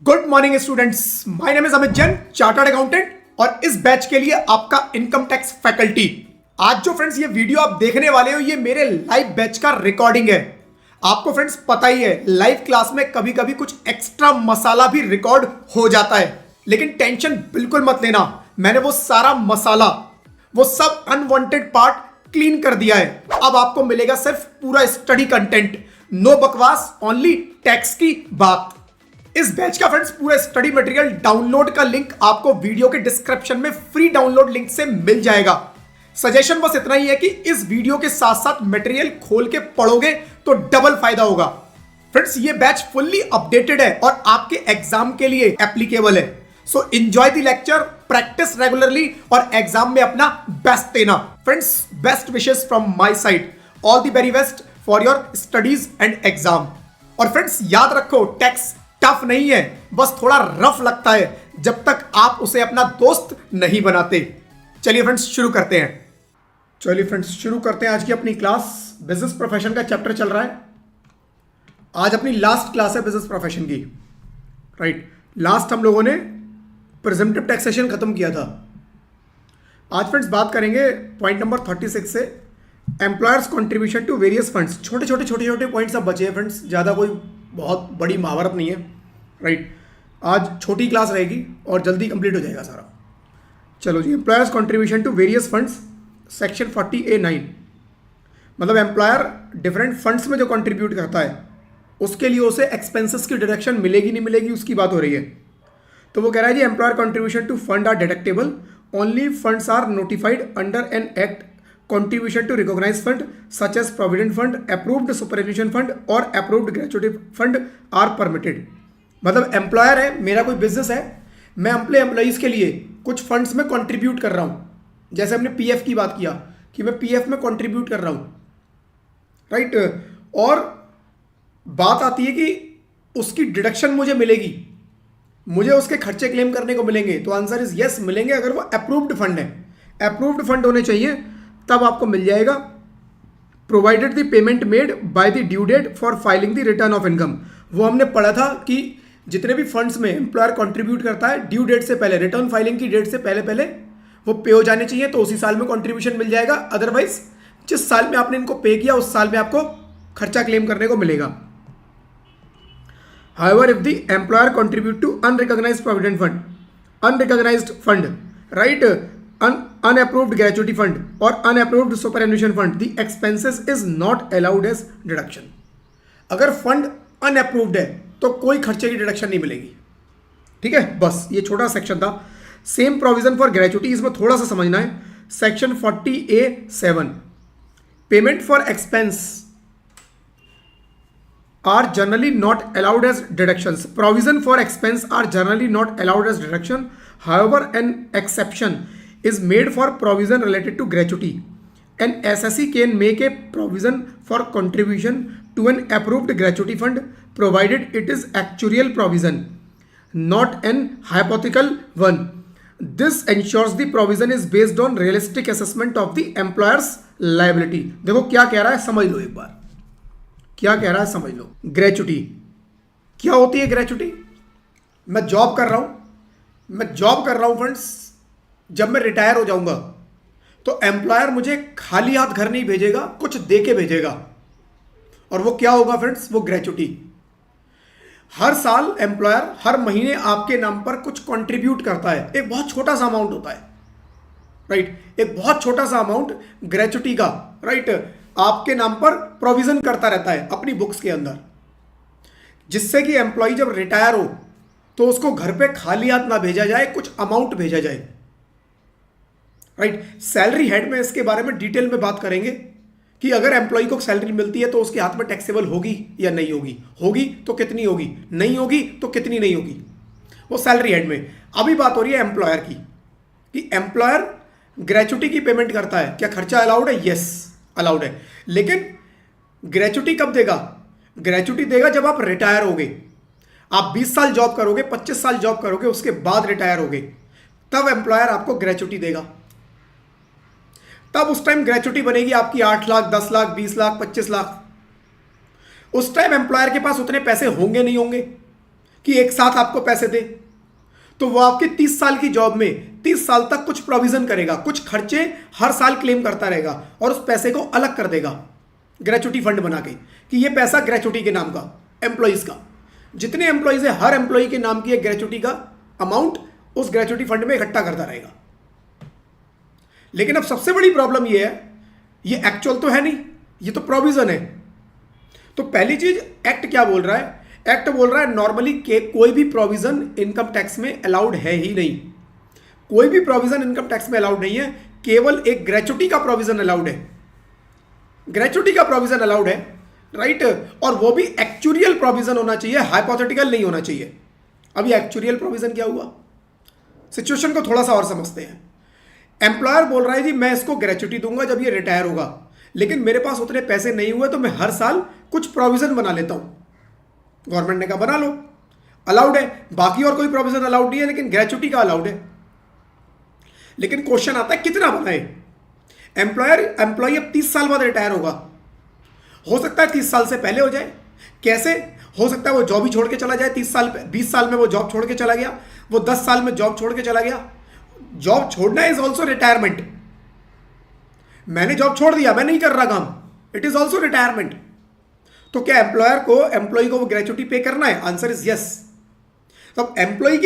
Good morning students, my name is Amit Jain, chartered accountant और इस batch के लिए आपका इनकम टैक्स फैकल्टी। आज जो फ्रेंड्स ये वीडियो आप देखने वाले हो, ये मेरे लाइव बैच का रिकॉर्डिंग है। आपको फ्रेंड्स पता ही है, लाइव क्लास में कभी कभी कुछ एक्स्ट्रा मसाला भी रिकॉर्ड हो जाता है, लेकिन टेंशन बिल्कुल मत लेना। मैंने वो सारा मसाला, वो सब अनवांटेड पार्ट क्लीन कर दिया है। अब आपको मिलेगा सिर्फ पूरा स्टडी कंटेंट, नो बकवास, ओनली टैक्स की बात। इस बैच का फ्रेंड्स पूरा स्टडी मटेरियल डाउनलोड का लिंक आपको वीडियो के डिस्क्रिप्शन में फ्री डाउनलोड लिंक से मिल जाएगा। सजेशन बस इतना ही है कि इस वीडियो के साथ साथ मटेरियल खोल के पढ़ोगे तो डबल फायदा होगा। फ्रेंड्स ये बैच फुल्ली अपडेटेड है और आपके एग्जाम के लिए एप्लीकेबल है। So enjoy the lecture, practice regularly और एग्जाम में अपना बेस्ट देना। Friends best wishes from my side, all the very best for your studies and exam. और फ्रेंड्स याद रखो, टैक्स टफ नहीं है, बस थोड़ा रफ लगता है जब तक आप उसे अपना दोस्त नहीं बनाते। चलिए फ्रेंड्स शुरू करते हैं आज की अपनी क्लास। बिजनेस प्रोफेशन का चैप्टर चल रहा है। आज अपनी लास्ट क्लास है बिजनेस प्रोफेशन की, राइट। लास्ट हम लोगों ने प्रेजेंटिव टैक्सेशन खत्म किया था। आज फ्रेंड्स बात करेंगे पॉइंट नंबर 36 से, employer's contribution to various funds. छोटे छोटे पॉइंट्स अब बचे हैं फ्रेंड्स, ज़्यादा कोई बहुत बड़ी महाभारत नहीं है, राइट। आज छोटी क्लास रहेगी और जल्दी कंप्लीट हो जाएगा सारा। चलो जी, employer's contribution to various funds, section 40A(9). मतलब एम्प्लॉयर डिफरेंट फंड्स में जो कंट्रीब्यूट करता है उसके लिए उसे एक्सपेंसेस की डिडक्शन मिलेगी नहीं मिलेगी, उसकी बात हो रही है। तो वो कह रहा है जी, employer contribution to fund are deductible only funds are notified under an act contribution to recognized fund such as provident fund, approved superannuation fund और approved gratuity fund are permitted। मतलब एम्प्लॉयर है, मेरा कोई बिजनेस है, मैं अपने employees के लिए कुछ फंड्स में कंट्रीब्यूट कर रहा हूँ। जैसे हमने पीएफ की बात किया कि मैं पीएफ में कंट्रीब्यूट कर रहा हूँ, राइट। और बात आती है कि उसकी डिडक्शन मुझे मिलेगी, मुझे उसके खर्चे क्लेम करने को मिलेंगे। तो आंसर इज यस, मिलेंगे अगर वो अप्रूव्ड फंड है। अप्रूव्ड फंड होने चाहिए तब आपको मिल जाएगा। Provided the payment made by the due date for filing the return of income. वो हमने पढ़ा था कि जितने भी फंड्स में एम्प्लॉयर कंट्रीब्यूट करता है, ड्यू डेट से पहले, रिटर्न फाइलिंग की डेट से पहले पहले वो पे हो जाने चाहिए, तो उसी साल में कंट्रीब्यूशन मिल जाएगा। अदरवाइज जिस साल में आपने इनको पे किया उस साल में आपको खर्चा क्लेम करने को मिलेगा। However if the employer contribute to unrecognised provident fund, unrecognised fund, right, unapproved gratuity fund or unapproved superannuation fund, the expenses is not allowed as deduction। अगर फंड अनअप्रूव्ड है तो कोई खर्चे की डिडक्शन नहीं मिलेगी, ठीक है। बस ये छोटा सेक्शन था। सेम प्रोविजन फॉर ग्रेचुटी, इसमें थोड़ा सा समझना है। Section 40A(7), payment for expense are generally not allowed as deductions। Provision for expense are generally not allowed as deduction. However, an exception is made for provision related to gratuity. An SSE can make a provision for contribution to an approved gratuity fund provided it is actuarial provision, not an hypothetical one. This ensures the provision is based on realistic assessment of the employer's liability। देखो क्या कह रहा है, समझ लो एक बार क्या कह रहा है, समझ लो। ग्रेचुटी क्या होती है? ग्रेचुटी, मैं जॉब कर रहा हूं फ्रेंड्स। जब मैं रिटायर हो जाऊंगा तो एम्प्लॉयर मुझे खाली हाथ घर नहीं भेजेगा, कुछ दे के भेजेगा। और वो क्या होगा फ्रेंड्स? वो ग्रेचुटी। हर साल एम्प्लॉयर हर महीने आपके नाम पर कुछ कंट्रीब्यूट करता है, एक बहुत छोटा सा अमाउंट होता है, राइट। एक बहुत छोटा सा अमाउंट ग्रेचुटी का, राइट, आपके नाम पर प्रोविजन करता रहता है अपनी बुक्स के अंदर, जिससे कि एम्प्लॉय जब रिटायर हो तो उसको घर पे खाली हाथ ना भेजा जाए, कुछ अमाउंट भेजा जाए, राइट। सैलरी हेड में इसके बारे में डिटेल में बात करेंगे कि अगर एम्प्लॉय को सैलरी मिलती है तो उसके हाथ में टैक्सेबल होगी या नहीं होगी, होगी तो कितनी होगी, नहीं होगी तो कितनी नहीं होगी, वो सैलरी हेड में। अभी बात हो रही है एम्प्लॉयर की कि एम्प्लॉयर ग्रेचुटी की पेमेंट करता है, क्या खर्चा अलाउड है? यस अलाउड है। लेकिन ग्रेचुटी कब देगा? ग्रेचुटी देगा जब आप रिटायर होगे। आप 20 साल जॉब करोगे, 25 साल जॉब करोगे, उसके बाद रिटायर होगे, तब एम्प्लॉयर आपको ग्रेचुटी देगा। तब उस टाइम ग्रेचुटी बनेगी आपकी 8 लाख, 10 लाख, 20 लाख, 25 लाख। उस टाइम एम्प्लॉयर के पास उतने पैसे होंगे नहीं होंगे, कि एक साथ आपको पैसे दे, तो वो आपके 30 साल की जॉब में 30 साल तक कुछ प्रोविजन करेगा, कुछ खर्चे हर साल क्लेम करता रहेगा और उस पैसे को अलग कर देगा ग्रेचुटी फंड बना के कि ये पैसा ग्रेचुटी के नाम का, एम्प्लॉइज का, जितने एम्प्लॉइज है हर एम्प्लॉय के नाम की एक ग्रेचुटी का अमाउंट उस ग्रेचुटी फंड में इकट्ठा करता रहेगा। लेकिन अब सबसे बड़ी प्रॉब्लम ये है, ये एक्चुअल तो है नहीं, ये तो प्रोविजन है। तो पहली चीज, एक्ट क्या बोल रहा है? एक्ट बोल रहा है नॉर्मली के कोई भी प्रोविजन इनकम टैक्स में अलाउड है ही नहीं, कोई भी प्रोविजन इनकम टैक्स में अलाउड नहीं है, केवल एक ग्रेचुटी का प्रोविजन अलाउड है, ग्रेचुटी का प्रोविजन अलाउड है, राइट। और वो भी एक्चुरियल प्रोविजन होना चाहिए, हाइपोथेटिकल नहीं होना चाहिए। अब ये एक्चुरियल प्रोविजन क्या हुआ, सिचुएशन को थोड़ा सा और समझते हैं। एम्प्लॉयर बोल रहा है जी मैं इसको ग्रेचुटी दूंगा जब ये रिटायर होगा, लेकिन मेरे पास उतने पैसे नहीं हुए तो मैं हर साल कुछ प्रोविजन बना लेता हूं। गवर्नमेंट ने कहा बना लो, अलाउड है, बाकी और कोई प्रोविजन अलाउड नहीं है, लेकिन ग्रेचुटी का अलाउड है। लेकिन क्वेश्चन आता है कितना बनाए? एम्प्लॉय अब 30 साल बाद रिटायर होगा, हो सकता है 30 साल से पहले हो जाए, कैसे हो सकता है वो जॉब ही छोड़ के चला जाए, 30 साल 20 साल में वो जॉब छोड़ के चला गया, वो 10 साल में जॉब छोड़ के चला गया। जॉब छोड़ना इज ऑल्सो रिटायरमेंट। मैंने जॉब छोड़ दिया, मैं नहीं कर रहा काम, इट इज ऑल्सो रिटायरमेंट। तो क्या एम्प्लॉय को वो ग्रेचुटी पे करना है? Answer is yes. तो एम्प्लॉयर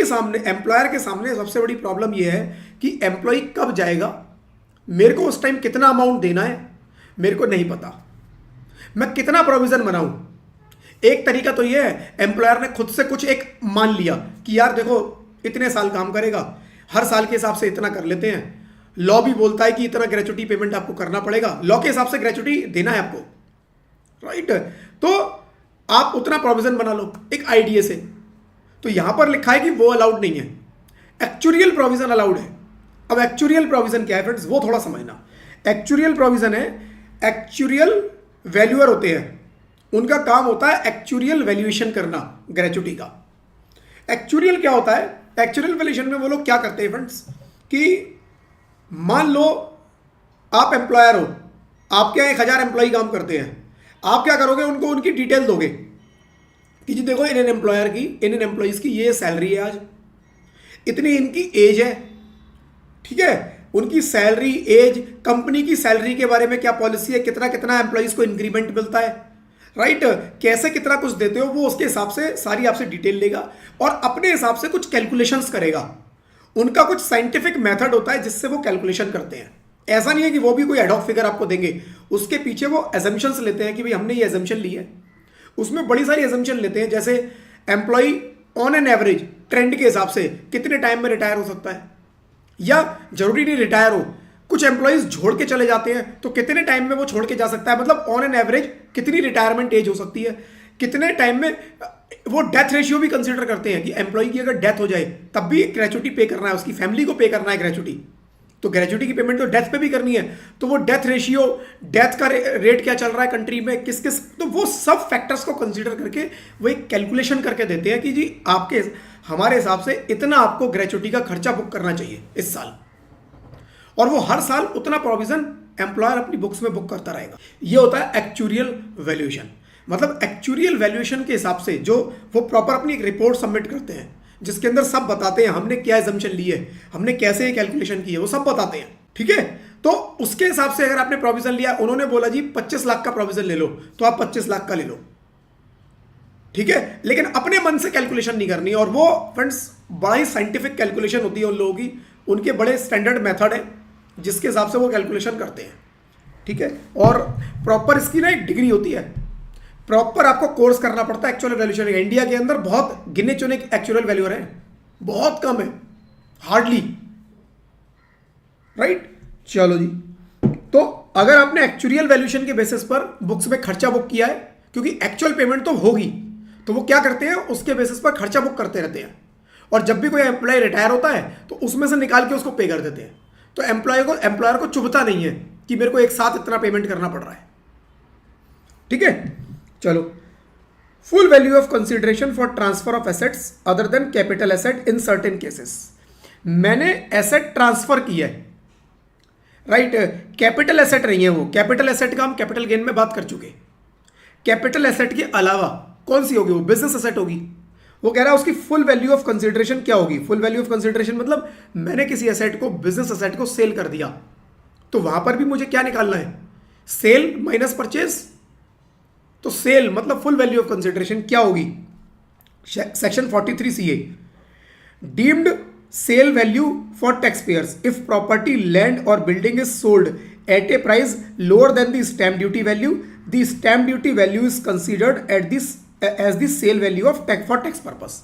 के सामने सबसे बड़ी प्रॉब्लम यह है कि एम्प्लॉय कब जाएगा, मेरे को उस टाइम कितना अमाउंट देना है मेरे को नहीं पता, मैं कितना प्रोविजन बनाऊं। एक तरीका तो यह है, एम्प्लॉयर ने खुद से कुछ एक मान लिया कि यार देखो इतने साल काम करेगा, हर साल के हिसाब से इतना कर लेते हैं। लॉ भी बोलता है कि इतना ग्रेचुटी पेमेंट आपको करना पड़ेगा, लॉ के हिसाब से ग्रेचुटी देना है आपको, राइट। तो आप उतना प्रोविजन बना लो एक आईडीए से। तो यहां पर लिखा है कि वो अलाउड नहीं है, एक्चुरियल प्रोविजन अलाउड है। अब एक्चुरियल प्रोविजन क्या है फ्रेंड्स, वो थोड़ा समझना। एक्चुरियल प्रोविजन है, एक्चुरियल वैल्यूअर होते हैं, उनका काम होता है एक्चुरियल वैल्यूएशन करना ग्रेचुटी का। एक्चुरियल क्या होता है? एक्चुरियल वैल्यूएशन में वो लोग क्या करते हैं फ्रेंड्स कि मान लो आप एम्प्लॉयर हो, आपके यहाँ 1000 एम्प्लॉय काम करते हैं, आप क्या करोगे, उनको उनकी डिटेल दोगे कि जी देखो इन एम्प्लॉयज की ये सैलरी है, आज इतनी इनकी एज है, ठीक है, उनकी सैलरी, एज, कंपनी की सैलरी के बारे में क्या पॉलिसी है, कितना कितना एम्प्लॉयज को इंक्रीमेंट मिलता है, राइट, कैसे कितना कुछ देते हो, वो उसके हिसाब से सारी आपसे डिटेल लेगा और अपने हिसाब से कुछ कैलकुलेशंस करेगा। उनका कुछ साइंटिफिक मेथड होता है जिससे वो कैलकुलेशन करते हैं। ऐसा नहीं है कि वो भी कोई एडॉक फिगर आपको देंगे, उसके पीछे वो एजम्पशंस लेते हैं कि भाई हमने ये एजम्पशन ली है, उसमें बड़ी सारी एजम्पशन लेते हैं, जैसे employee on an average trend के हिसाब से कितने टाइम में रिटायर हो सकता है, या जरूरी नहीं रिटायर हो, कुछ एम्प्लॉयज छोड़ के चले जाते हैं तो कितने टाइम में वो छोड़ के जा सकता है, मतलब ऑन एन एवरेज कितनी रिटायरमेंट एज हो सकती है, कितने टाइम में। वो डेथ रेशियो भी कंसीडर करते हैं कि एम्प्लॉय की अगर डेथ हो जाए तब भी ग्रेचुटी पे करना है, उसकी फैमिली को पे करना है ग्रेचुटी, तो ग्रेचुटी की पेमेंट तो डेथ पे भी करनी है, तो वो डेथ रेशियो, डेथ का रेट क्या चल रहा है कंट्री में, किस किस, तो वो सब फैक्टर्स को कंसीडर करके वो एक कैलकुलेशन करके देते हैं कि जी आपके हमारे हिसाब से इतना आपको ग्रेचुटी का खर्चा बुक करना चाहिए इस साल, और वो हर साल उतना प्रोविजन एम्प्लॉयर अपनी बुक्स में बुक करता रहेगा। ये होता है एक्चुरियल वैल्यूएशन। मतलब एक्चुरियल वैल्यूएशन के हिसाब से जो वो प्रॉपर अपनी एक रिपोर्ट सबमिट करते हैं जिसके अंदर सब बताते हैं हमने क्या एजम्पशन ली है, हमने कैसे ये कैलकुलेशन की है, वो सब बताते हैं, ठीक है। तो उसके हिसाब से अगर आपने प्रोविजन लिया, उन्होंने बोला जी 25 लाख का प्रोविजन ले लो, तो आप 25 लाख का ले लो, ठीक है, लेकिन अपने मन से कैलकुलेशन नहीं करनी। और वो फ्रेंड्स बड़ा ही साइंटिफिक कैलकुलेशन होती है उन लोगों की, उनके बड़े स्टैंडर्ड मेथड है जिसके हिसाब से वो कैलकुलेशन करते हैं, ठीक है। और प्रॉपर इसकी ना एक डिग्री होती है, प्रॉपर आपको कोर्स करना पड़ता है एक्चुअल वैल्यूएशन का। इंडिया के अंदर बहुत गिने चुने एक्चुअल वैल्यूअर हैं, बहुत कम है, हार्डली, राइट। चलो जी, तो अगर आपने एक्चुअल वैल्यूएशन के बेसिस पर बुक्स में खर्चा बुक किया है, क्योंकि एक्चुअल पेमेंट तो होगी, तो वो क्या करते हैं उसके बेसिस पर खर्चा बुक करते रहते हैं, और जब भी कोई एम्प्लॉय रिटायर होता है तो उसमें से निकाल के उसको पे कर देते हैं। तो एम्प्लॉयर को चुभता नहीं है कि मेरे को एक साथ इतना पेमेंट करना पड़ रहा है, ठीक है। चलो, full value of consideration for transfer of assets other than capital asset in certain cases. मैंने एसेट ट्रांसफर किया है, राइट, कैपिटल एसेट नहीं है वो, कैपिटल एसेट का हम कैपिटल गेन में बात कर चुके। कैपिटल एसेट के अलावा कौन सी होगी? वो बिजनेस एसेट होगी, वो कह रहा है उसकी फुल वैल्यू ऑफ कंसिडरेशन क्या होगी। फुल वैल्यू ऑफ कंसिडरेशन मतलब मैंने किसी एसेट को, बिजनेस एसेट को सेल कर दिया, तो वहां पर भी मुझे क्या निकालना है, सेल माइनस परचेज। तो सेल मतलब फुल वैल्यू ऑफ कंसिडरेशन क्या होगी, section 43CA, deemed sale value for tax payers if property, land और building is sold at a price lower than the stamp duty value, the stamp duty value is considered at this as the sale value of tax for tax purpose.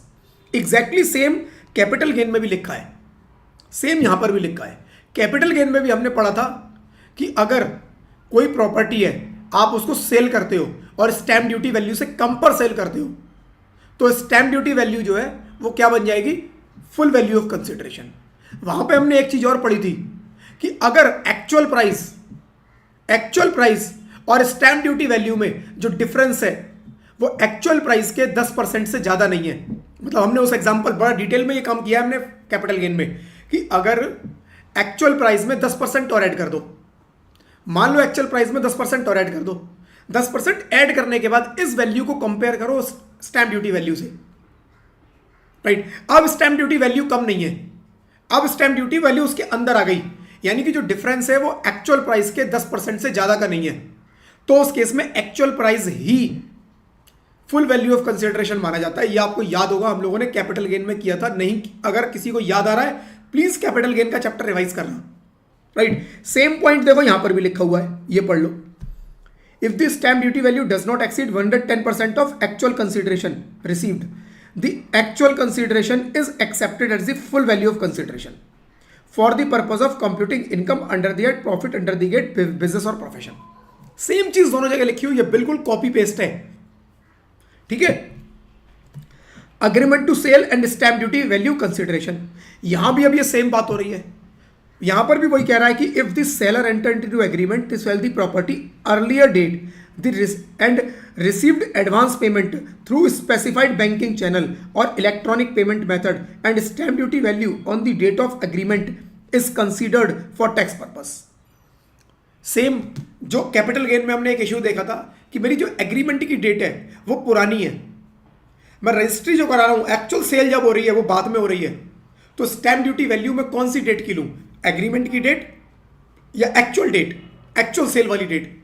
Exactly same capital gain में भी लिखा है, same यहां पर भी लिखा है। Capital gain में भी हमने पढ़ा था कि अगर कोई प्रॉपर्टी है, आप उसको सेल करते हो और स्टैम्प ड्यूटी वैल्यू से कम पर सेल करते हो, तो स्टैम्प ड्यूटी वैल्यू जो है वो क्या बन जाएगी, फुल वैल्यू ऑफ कंसिडरेशन। वहां पे हमने एक चीज और पढ़ी थी कि अगर एक्चुअल प्राइस और स्टैम्प ड्यूटी वैल्यू में जो डिफरेंस है वो एक्चुअल प्राइस के 10% से ज्यादा नहीं है, मतलब हमने उस एग्जांपल बड़ा डिटेल में ये काम किया हमने कैपिटल गेन में कि अगर एक्चुअल प्राइस में 10% और ऐड कर दो, मान लो एक्चुअल प्राइस में 10% और ऐड कर दो, 10% ऐड करने के बाद इस वैल्यू को कंपेयर करो स्टैम्प ड्यूटी वैल्यू से, राइट। अब स्टैम्प ड्यूटी वैल्यू कम नहीं है, अब स्टैम्प ड्यूटी वैल्यू उसके अंदर आ गई, यानी कि जो डिफरेंस है वो एक्चुअल प्राइस के 10% से ज्यादा का नहीं है, तो उस केस में actual price he full value of consideration माना जाता है। ये आपको याद होगा, हम लोगों ने कैपिटल गेन में किया था। नहीं, अगर किसी को याद आ रहा है प्लीज कैपिटल गेन का चैप्टर रिवाइज करना, राइट। सेम पॉइंट देखो यहां पर भी लिखा हुआ है, ये पढ़ लो। If the stamp duty value does not exceed 110% of actual consideration received, the actual consideration is accepted as the full value of consideration for the purpose of computing income under the head profit under the head business और profession. Same चीज दोनों जगह लिखी हुई है, बिल्कुल copy paste है, ठीक है। Agreement to sell and stamp duty value consideration, यहां भी अब ये सेम बात हो रही है। यहां पर भी वही कह रहा है कि if the seller enter into agreement to sell the property earlier date and received advance payment through specified banking channel और electronic payment method and stamp duty value on the date of agreement is considered for tax purpose. Same जो capital gain में हमने एक issue देखा था कि मेरी जो एग्रीमेंट की डेट है वो पुरानी है, मैं रजिस्ट्री जो करा रहा हूं, एक्चुअल सेल जब हो रही है वो बाद में हो रही है, तो स्टैम्प ड्यूटी वैल्यू में कौन सी डेट की लूं, एग्रीमेंट की डेट या एक्चुअल डेट, एक्चुअल सेल वाली डेट।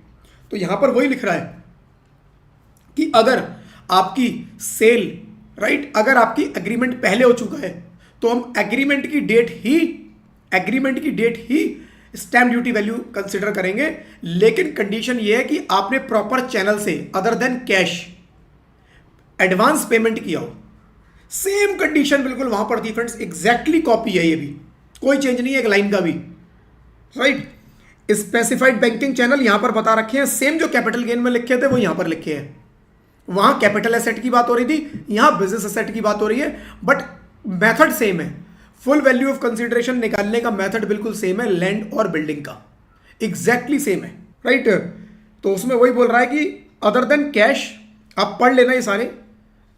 तो यहां पर वही लिख रहा है कि अगर आपकी सेल, राइट, अगर आपकी एग्रीमेंट पहले हो चुका है तो हम एग्रीमेंट की डेट ही स्टैम्प ड्यूटी वैल्यू कंसिडर करेंगे, लेकिन कंडीशन ये है कि आपने प्रॉपर चैनल से other than cash advance payment किया हो। सेम कंडीशन बिल्कुल वहां पर थी फ्रेंड्स, एग्जैक्टली कॉपी है, ये भी कोई चेंज नहीं है एक लाइन का भी, राइट। स्पेसिफाइड बैंकिंग चैनल यहां पर बता रखे हैं, सेम जो कैपिटल गेन में लिखे थे वो यहां पर लिखे हैं। वहां कैपिटल एसेट की बात हो रही थी, यहां बिजनेस एसेट की बात हो रही है, बट मेथड सेम है। फुल वैल्यू ऑफ कंसिडरेशन निकालने का मेथड बिल्कुल सेम है, लैंड और बिल्डिंग का एग्जैक्टली सेम है, राइट। तो उसमें वही बोल रहा है कि अदर देन कैश, आप पढ़ लेना ये सारे,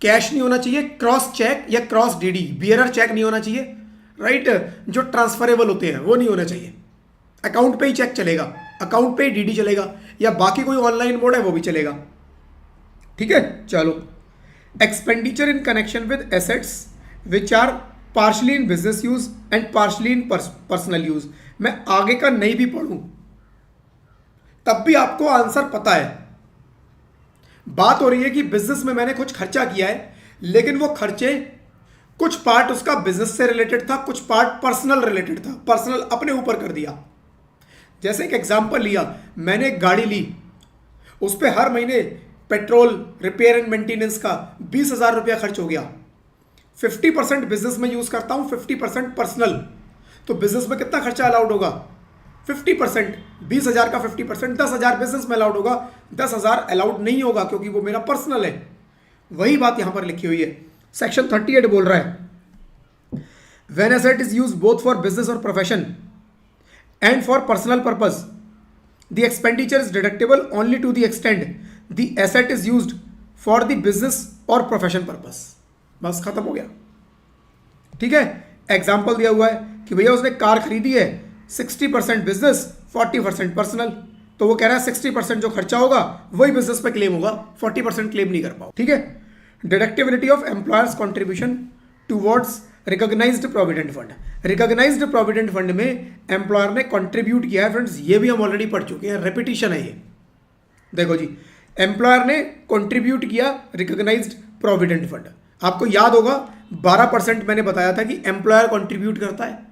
कैश नहीं होना चाहिए, क्रॉस चेक या क्रॉस डीडी, बियरर चेक नहीं होना चाहिए, राइट। जो ट्रांसफरेबल होते हैं वो नहीं होना चाहिए, अकाउंट पे ही चेक चलेगा, अकाउंट पे ही डीडी चलेगा, या बाकी कोई ऑनलाइन मोड है वो भी चलेगा, ठीक है। चलो, expenditure in connection with assets which are partially in business use and partially in personal use. मैं आगे का नहीं भी पढ़ूं तब भी आपको आंसर पता है। बात हो रही है कि बिजनेस में मैंने कुछ खर्चा किया है, लेकिन वो खर्चे कुछ पार्ट उसका बिजनेस से रिलेटेड था, कुछ पार्ट पर्सनल रिलेटेड था, पर्सनल अपने ऊपर कर दिया। जैसे एक एग्जांपल लिया, मैंने एक गाड़ी ली, उस पर हर महीने पेट्रोल, रिपेयर एंड मेंटेनेंस का 20,000 रुपया खर्च हो गया। 50% बिजनेस में यूज करता हूं, 50% पर्सनल, तो बिजनेस में कितना खर्चा अलाउड होगा, 50%, 20,000 का 50%, 10,000 बिजनेस में अलाउड होगा, 10,000 अलाउड नहीं होगा क्योंकि वो मेरा पर्सनल है। वही बात यहां पर लिखी हुई है, सेक्शन 38 बोल रहा है when asset is used both for business और profession and for personal purpose the expenditure is deductible only to the extent the asset is used for the business और प्रोफेशन पर्पस। बस खत्म हो गया, ठीक है। एग्जाम्पल दिया हुआ है कि भैया उसने कार खरीदी है, 60% बिजनेस, 40% पर्सनल, तो वो कह रहा है 60% जो खर्चा होगा वही बिजनेस पे क्लेम होगा, 40% क्लेम नहीं कर पाओ, ठीक है। Deductibility of employer's contribution towards recognised provident fund. Recognised provident fund में एम्प्लॉयर ने कंट्रीब्यूट किया है फ्रेंड्स, ये भी हम ऑलरेडी पढ़ चुके हैं, रेपिटेशन है ये। देखो जी, एम्प्लॉयर ने कंट्रीब्यूट किया रिकॉग्नाइज्ड प्रोविडेंट फंड, आपको याद होगा 12% मैंने बताया था कि एम्प्लॉयर कंट्रीब्यूट करता है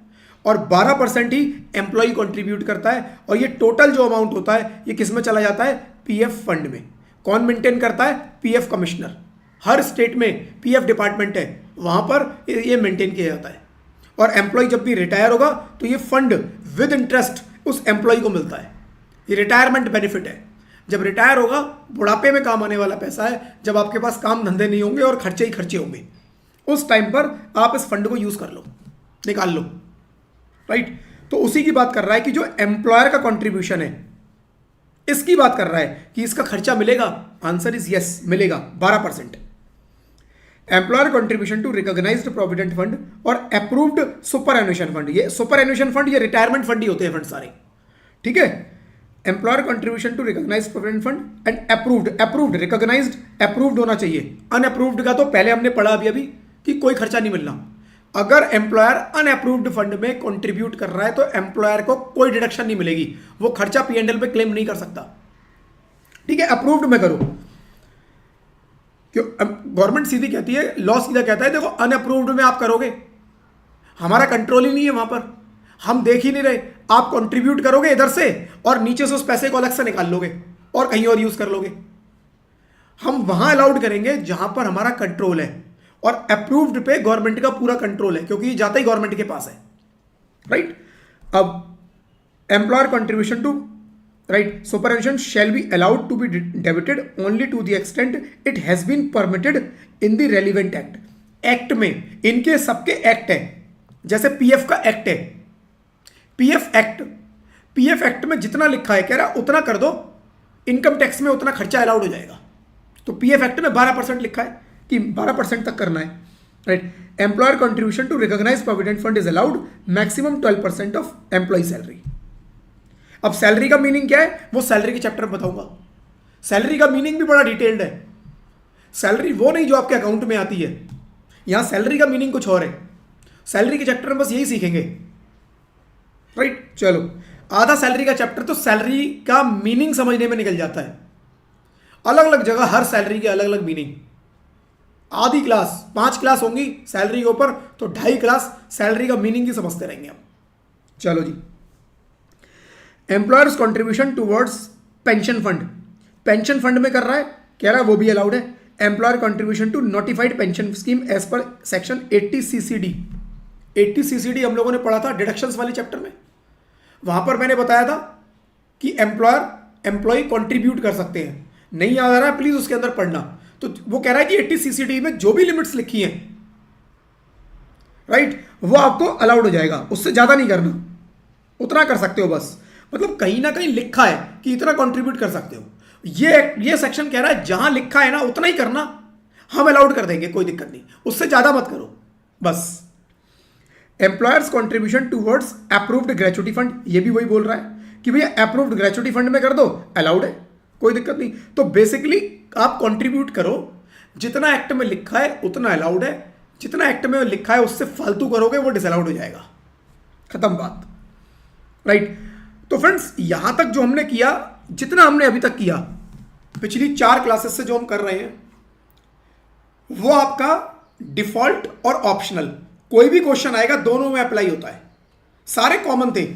और 12% ही एम्प्लॉय कंट्रीब्यूट करता है, और ये टोटल जो अमाउंट होता है ये किस में चला जाता है, पीएफ फंड में। कौन मेंटेन करता है, पीएफ कमिश्नर। हर स्टेट में पीएफ डिपार्टमेंट है, वहां पर ये मेंटेन किया जाता है। और एम्प्लॉय जब भी रिटायर होगा तो ये फंड विद इंटरेस्ट उस एम्प्लॉय को मिलता है, ये रिटायरमेंट बेनिफिट है। जब रिटायर होगा बुढ़ापे में काम आने वाला पैसा है, जब आपके पास काम धंधे नहीं होंगे और खर्चे ही खर्चे होंगे, उस टाइम पर आप इस फंड को यूज कर लो, निकाल लो, राइट। तो उसी की बात कर रहा है कि जो एम्प्लॉयर का कंट्रीब्यूशन है इसकी बात कर रहा है कि इसका खर्चा मिलेगा। आंसर इज यस, मिलेगा 12%। Employer contribution to recognised provident fund और अप्रूव्ड सुपर एन्युएशन फंड। ये सुपर एन्युएशन फंड ये रिटायरमेंट फंड ही होते हैं फंड सारे, ठीक है। Employer contribution to recognised provident fund and approved recognised approved होना चाहिए। अनअप्रूव्ड का तो पहले हमने पढ़ा अभी कि कोई खर्चा नहीं मिलना। अगर एम्प्लॉयर अनअप्रूव्ड फंड में कंट्रीब्यूट कर रहा है तो एम्प्लॉयर को कोई डिडक्शन नहीं मिलेगी, वो खर्चा पीएनएल पे क्लेम नहीं कर सकता, ठीक है। अप्रूव्ड में करो, क्यों गवर्नमेंट सीधी कहती है, लॉ सीधा कहता है देखो अनअप्रूव्ड में आप करोगे, हमारा कंट्रोल ही नहीं है वहां पर, हम देख ही नहीं रहे, आप कंट्रीब्यूट करोगे इधर से और नीचे से उस पैसे को अलग से निकाल लोगे और कहीं और यूज कर लोगे। हम वहां अलाउड करेंगे जहां पर हमारा कंट्रोल है, और अप्रूव्ड पे गवर्नमेंट का पूरा कंट्रोल है क्योंकि जाता ही गवर्नमेंट के पास है, राइट। अब employer contribution to right superannuation shall be allowed to be debited only to the extent it has been permitted in the relevant act. Act में इनके सबके एक्ट है, जैसे पीएफ का एक्ट है, पीएफ एक्ट में जितना लिखा है कह रहा उतना कर दो, इनकम टैक्स में उतना खर्चा अलाउड हो जाएगा। तो पीएफ एक्ट में 12% लिखा है कि 12% तक करना है, right. Employer contribution to recognise provident fund is allowed maximum 12% of employee salary. अब सैलरी का मीनिंग क्या है वो सैलरी के चैप्टर में बताऊंगा। सैलरी का मीनिंग भी बड़ा डिटेल्ड है। सैलरी वो नहीं जो आपके अकाउंट में आती है, यहां सैलरी का मीनिंग कुछ और है। सैलरी के चैप्टर में बस यही सीखेंगे, राइट। चलो, आधा सैलरी का चैप्टर तो सैलरी का मीनिंग समझने में निकल जाता है। अलग अलग जगह हर सैलरी के अलग अलग मीनिंग। आधी क्लास 5 क्लास होंगी सैलरी के ऊपर, तो 2.5 क्लास सैलरी का मीनिंग ही समझते रहेंगे हम। चलो जी, employer's contribution towards pension fund, pension fund में कर रहा है, कह रहा है वो भी अलाउड है। Employer contribution to notified pension scheme as per section 80 CCD। 80 CCD हम लोगों ने पढ़ा था डिडक्शंस वाले चैप्टर में। वहां पर मैंने बताया था कि एम्प्लॉय कंट्रीब्यूट कर सकते हैं। नहीं याद आ रहा है प्लीज उसके अंदर पढ़ना। तो वो कह रहा है कि 80 CCD में जो भी लिमिट्स लिखी हैं, राइट, वो आपको अलाउड हो जाएगा, उससे ज्यादा नहीं करना, उतना कर सकते हो बस। मतलब कहीं ना कहीं लिखा है कि इतना कंट्रीब्यूट कर सकते हो। ये सेक्शन कह रहा है जहां लिखा है ना उतना ही करना, हम अलाउड कर देंगे, कोई दिक्कत नहीं, उससे ज्यादा मत करो बस। Employers contribution towards approved gratuity fund, ये भी वही बोल रहा है कि भैया अप्रूव्ड ग्रेचुटी फंड में कर दो, अलाउड है, कोई दिक्कत नहीं। तो बेसिकली आप कंट्रीब्यूट करो, जितना एक्ट में लिखा है उतना अलाउड है, जितना एक्ट में लिखा है उससे फालतू करोगे वो डिसअलाउड हो जाएगा, खत्म बात, राइट। तो फ्रेंड्स यहां तक जो हमने किया, जितना हमने अभी तक किया पिछली 4 क्लासेस से जो हम कर रहे हैं, वो आपका डिफॉल्ट और ऑप्शनल, कोई भी क्वेश्चन आएगा दोनों में अप्लाई होता है, सारे कॉमन थे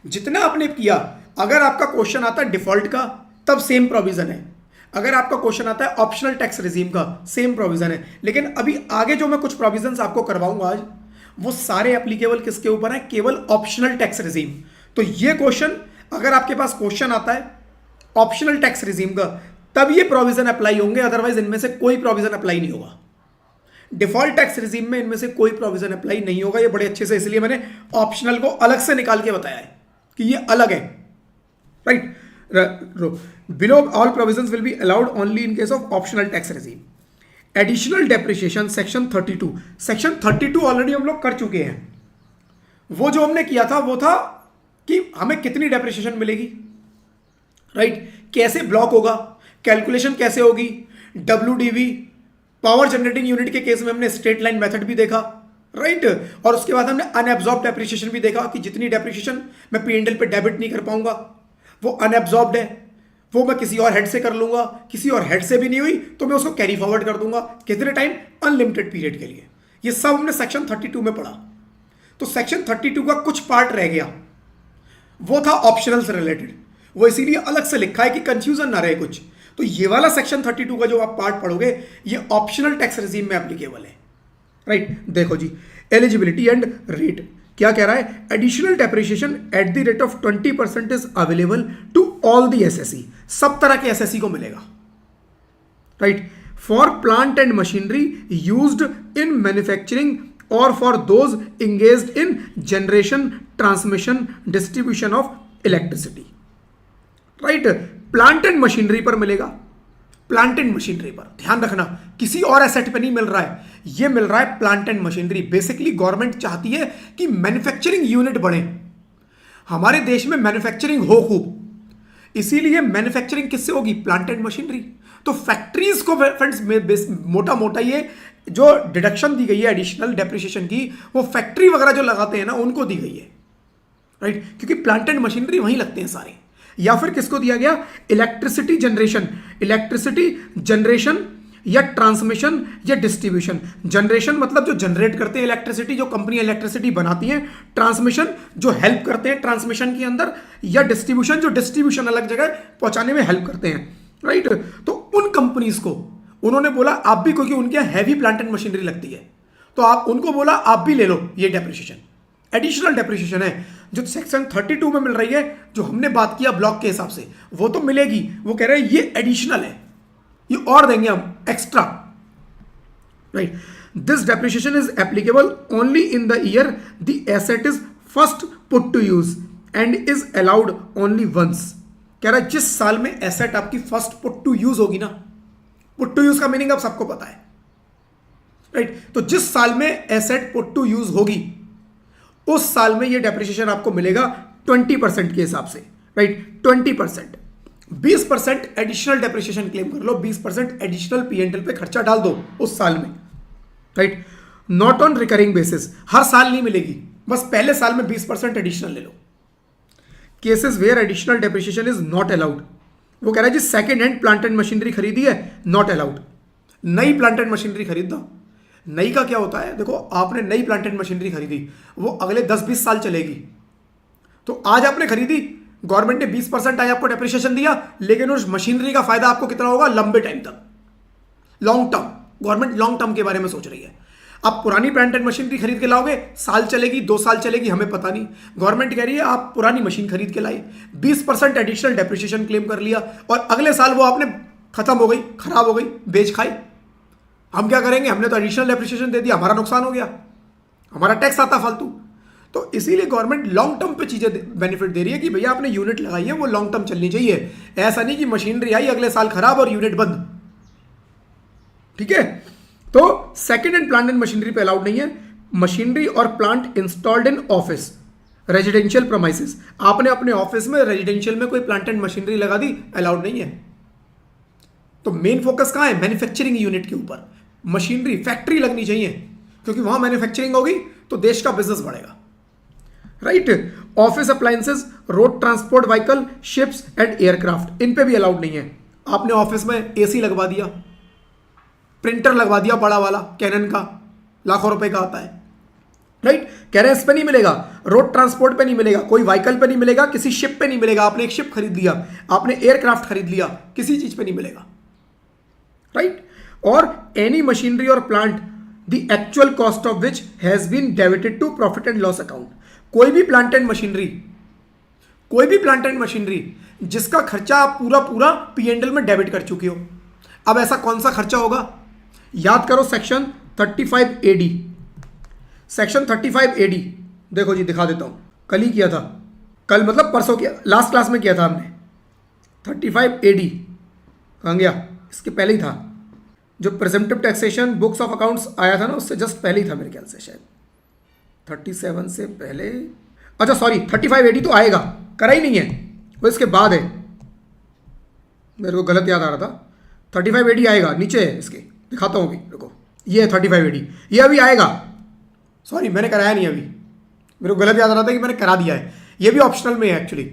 जितना आपने किया। अगर आपका क्वेश्चन आता है डिफॉल्ट का तब सेम प्रोविजन है, अगर आपका क्वेश्चन आता है ऑप्शनल टैक्स रिजीम का सेम प्रोविजन है। लेकिन अभी आगे जो मैं कुछ प्रोविजंस आपको करवाऊंगा आज, वो सारे एप्लीकेबल किसके ऊपर है, केवल ऑप्शनल टैक्स रिजीम। तो ये क्वेश्चन अगर आपके पास क्वेश्चन आता है ऑप्शनल टैक्स रिजीम का, तब ये प्रोविजन अप्लाई होंगे, अदरवाइज इनमें से कोई प्रोविजन अप्लाई नहीं होगा। डिफॉल्ट टैक्स रिजीम में इनमें से कोई प्रोविजन अप्लाई नहीं होगा। ये बड़े अच्छे से, इसलिए मैंने ऑप्शनल को अलग से निकाल के बताया है कि ये अलग है, right. Below all provisions will be allowed only in case of optional tax regime. Additional depreciation section 32, section 32 already हम लोग कर चुके हैं। वो जो हमने किया था वो था कि हमें कितनी डेप्रिसिएशन मिलेगी, राइट, कैसे ब्लॉक होगा, कैलकुलेशन कैसे होगी, WDV, पावर जनरेटिंग यूनिट के केस में हमने स्ट्रेट लाइन मेथड भी देखा, राइट। और उसके बाद हमने अनएब्जॉर्ब डेप्रिसिएशन भी देखा कि जितनी डेप्रिसिएशन मैं P&L पे डेबिट नहीं कर पाऊंगा वो अनएब्जॉर्ब्ड है, वो मैं किसी और हेड से कर लूंगा, किसी और हेड से भी नहीं हुई तो मैं उसको कैरी फॉरवर्ड कर दूंगा, कितने टाइम, अनलिमिटेड पीरियड के लिए। ये सब हमने सेक्शन 32 में पढ़ा। तो सेक्शन 32 का कुछ पार्ट रह गया, वो था ऑप्शनल से रिलेटेड, वो इसीलिए अलग से लिखा है कि कंफ्यूजन ना रहे कुछ। तो ये वाला सेक्शन 32 का जो आप पार्ट पढ़ोगे ये ऑप्शनल टैक्स रेजिम में एप्लीकेबल है, राइट। देखो जी, एलिजिबिलिटी एंड रेट क्या कह रहा है, additional depreciation at the rate of 20% is available to all the SSC, सब तरह के एसएससी को मिलेगा, right. For plant and machinery used in manufacturing और for those engaged in generation, transmission, distribution of electricity, right. Plant and machinery पर मिलेगा, plant and machinery पर ध्यान रखना, किसी और एसेट पे नहीं मिल रहा है, ये मिल रहा है plant and machinery. Basically government चाहती है कि मैन्युफैक्चरिंग यूनिट बढ़े, हमारे देश में मैन्युफैक्चरिंग हो खूब, इसीलिए मैन्युफैक्चरिंग किससे होगी, प्लांट एंड मशीनरी। तो फैक्ट्रीज को फ्रेंड्स मोटा मोटा ये जो डिडक्शन दी गई है एडिशनल डेप्रिसिएशन की, वो फैक्ट्री वगैरह जो लगाते हैं ना उनको दी गई है, राइट, क्योंकि प्लांट एंड मशीनरी वहीं लगते हैं सारे। या फिर किसको दिया गया, इलेक्ट्रिसिटी जनरेशन, इलेक्ट्रिसिटी जनरेशन या ट्रांसमिशन या डिस्ट्रीब्यूशन। जनरेशन मतलब जो जनरेट करते हैं इलेक्ट्रिसिटी, जो कंपनी इलेक्ट्रिसिटी बनाती है, ट्रांसमिशन जो हेल्प करते हैं ट्रांसमिशन के अंदर, या डिस्ट्रीब्यूशन जो डिस्ट्रीब्यूशन अलग जगह पहुंचाने में हेल्प करते हैं, राइट। तो उन कंपनीज को उन्होंने बोला आप भी, क्योंकि उनके हैवी प्लांट एंड मशीनरी लगती है, तो आप उनको बोला आप भी ले लो ये डेप्रिसिएशन, एडिशनल डेप्रिसिएशन है जो सेक्शन 32 में मिल रही है, जो हमने बात किया ब्लॉक के हिसाब से वो तो मिलेगी, वो कह रहे हैं ये एडिशनल है, ये और देंगे हम extra, right. This depreciation is applicable only in the year the asset is first put to use and is allowed only once. कह रहा है जिस साल में एसेट आपकी फर्स्ट पुट टू यूज होगी ना, पुट टू यूज का मीनिंग अब सबको पता है, राइट। तो जिस साल में एसेट पुट टू यूज होगी उस साल में ये डेप्रिसिएशन आपको मिलेगा 20% के हिसाब से, राइट। 20%, 20% एडिशनल डेप्रिसिएशन क्लेम कर लो, 20% एडिशनल P&L पे खर्चा डाल दो उस साल में, right. Not on recurring basis, हर साल नहीं मिलेगी, बस पहले साल में 20% एडिशनल ले लो। Cases where additional depreciation is not allowed, वो कह रहा है जी second hand plant and machinery खरीदी है, नॉट अलाउड। नई प्लांट एंड मशीनरी खरीदना, नई का क्या होता है, देखो आपने नई प्लांट एंड मशीनरी खरीदी, वो अगले 10-20 साल चलेगी, तो आज आपने खरीदी, गवर्नमेंट ने 20% आज आपको डेप्रिसिएशन दिया, लेकिन उस मशीनरी का फायदा आपको कितना होगा, लंबे टाइम तक, long term. Government long term के बारे में सोच रही है। आप पुरानी प्लांट एंड मशीनरी खरीद के लाओगे, साल चलेगी, 2 साल चलेगी, हमें पता नहीं। गवर्नमेंट कह रही है आप पुरानी मशीन खरीद के लाई, 20% एडिशनल डेप्रिसिएशन क्लेम कर लिया, और अगले साल वो आपने खत्म हो गई, खराब हो गई, बेच खाई, हम क्या करेंगे, हमने तो एडिशनल डेप्रिसिएशन दे दिया, हमारा नुकसान हो गया, हमारा टैक्स आता फालतू। तो इसीलिए गवर्नमेंट लॉन्ग टर्म पे चीजें बेनिफिट दे रही है कि भैया आपने यूनिट लगाई है वो लॉन्ग टर्म चलनी चाहिए, ऐसा नहीं कि मशीनरी आई अगले साल खराब और यूनिट बंद, ठीक है। तो second hand plant and machinery पे अलाउड नहीं है। मशीनरी और plant installed in office, residential premises, आपने अपने ऑफिस में रेजिडेंशियल में कोई प्लांट एंड मशीनरी लगा दी, अलाउड नहीं है। तो मेन फोकस कहां है, मैन्युफैक्चरिंग यूनिट के ऊपर, मशीनरी फैक्ट्री लगनी चाहिए, क्योंकि वहां मैन्युफैक्चरिंग होगी तो देश का बिजनेस बढ़ेगा, right. Office appliances, road transport vehicle, ships and aircraft, इन पे भी अलाउड नहीं है। आपने ऑफिस में एसी लगवा दिया, प्रिंटर लगवा दिया बड़ा वाला कैनन का, लाखों रुपए का आता है, राइट। कह रहे हैं इस पे नहीं मिलेगा, रोड ट्रांसपोर्ट पे नहीं मिलेगा, कोई व्हीकल पे नहीं मिलेगा, किसी शिप पे नहीं मिलेगा। आपने एक शिप खरीद लिया, आपने एयरक्राफ्ट खरीद लिया, किसी चीज पे नहीं मिलेगा, राइट। और एनी मशीनरी और plant the actual cost of which has been debited to profit and loss account, कोई भी प्लांट एंड मशीनरी, कोई भी प्लांट एंड मशीनरी जिसका खर्चा आप पूरा P&L में डेबिट कर चुके हो। अब ऐसा कौन सा खर्चा होगा, याद करो सेक्शन 35 AD, सेक्शन 35 AD, देखो जी दिखा देता हूं, कल ही किया था, कल मतलब परसों किया, लास्ट क्लास में किया था हमने। 35 AD कहाँ गया, इसके पहले ही था, जो प्रेजेंटिव टैक्सेशन बुक्स ऑफ अकाउंट्स आया था ना, उससे जस्ट पहले ही था मेरे ख्याल से, शायद 37 से पहले, अच्छा सॉरी 35 AD तो आएगा, करा ही नहीं है वो, इसके बाद है, मेरे को गलत याद आ रहा था। 35 AD आएगा, नीचे है इसके, दिखाता हूँ अभी, देखो ये है 3580, ये अभी आएगा। सॉरी मैंने कराया नहीं अभी, मेरे को गलत याद आ रहा था कि मैंने करा दिया है, ये भी ऑप्शनल में है एक्चुअली।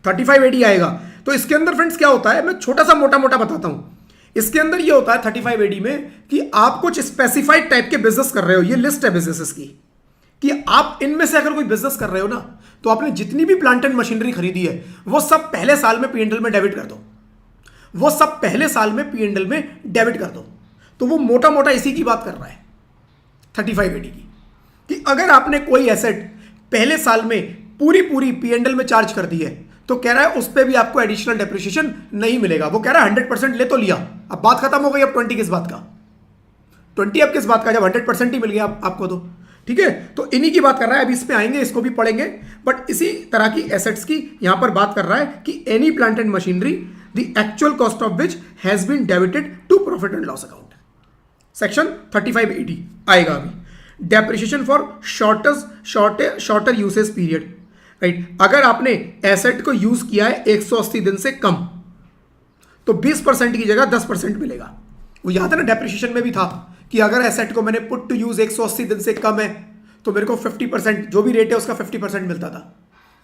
3580 आएगा। तो इसके अंदर फ्रेंड्स क्या होता है, मैं छोटा सा मोटा मोटा बताता हूँ। इसके अंदर ये होता है 3580 में कि आप कुछ स्पेसिफाइड टाइप के बिजनेस कर रहे हो, ये लिस्ट है बिजनेसेस की, कि आप इनमें से अगर कोई बिजनेस कर रहे हो ना, तो आपने जितनी भी प्लांट एंड मशीनरी खरीदी है वो सब पहले साल में P&L में डेबिट कर दो, वो सब पहले साल में P&L में डेबिट कर दो। तो वो मोटा मोटा इसी की बात कर रहा है 3580 की, कि अगर आपने कोई एसेट पहले साल में पूरी P&L में चार्ज कर दी है तो कह रहा है उस पर भी आपको एडिशनल डेप्रिसिएशन नहीं मिलेगा। वो कह रहा है 100% ले तो लिया, अब बात खत्म हो गई। अब 20 किस बात का, 20 अब किस बात का, जब 100% ही मिल गया आपको तो ठीक है। तो इन्हीं की बात कर रहा है, अभी इस पे आएंगे, इसको भी पढ़ेंगे। बट इसी तरह की एसेट्स की यहां पर बात कर रहा है कि any plant and machinery the actual cost of which has been debited to profit and loss account, section 3580 आएगा अभी। Depreciation for shorter usage period, right. अगर आपने एसेट को यूज किया है 180 दिन से कम तो 20% की जगह 10% मिलेगा। वो याद है ना, डेप्रिसिएशन में भी था कि अगर एसेट को मैंने पुट टू यूज 180 दिन से कम है तो मेरे को 50%, जो भी रेट है उसका 50% मिलता था।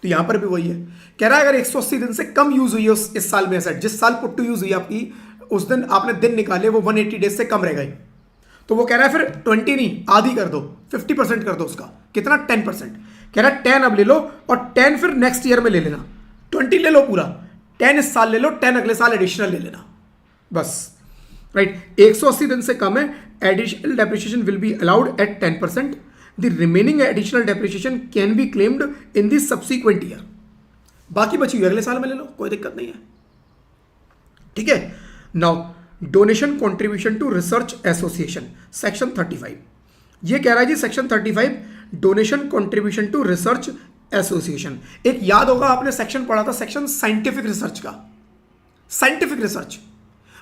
तो यहां पर भी वही है, कह रहा है अगर 180 दिन से कम यूज हुई है इस साल में एसेट, जिस साल पुट टू यूज हुई आपकी, उस दिन आपने दिन निकाले वो 180 डेज से कम रह गए, तो वो कह रहा है फिर 20 नहीं, आधी कर दो, 50% कर दो उसका। कितना? 10%। कह रहा है 10 अब ले लो और 10 फिर नेक्स्ट ईयर में ले लेना। 20 ले लो पूरा, 10 इस साल ले लो, 10 अगले साल एडिशनल ले लेना, बस, राइट। 180 दिन से कम है, additional depreciation will be allowed at 10%। The remaining additional depreciation can be claimed in the subsequent year. बाकी बची हुई अगले साल में ले लो, कोई दिक्कत नहीं है, ठीक है। Now donation contribution to research association, section 35। ये कह रहा है जी section 35 donation contribution to research association. एक याद होगा आपने सेक्शन पढ़ा था, सेक्शन साइंटिफिक रिसर्च का। साइंटिफिक रिसर्च,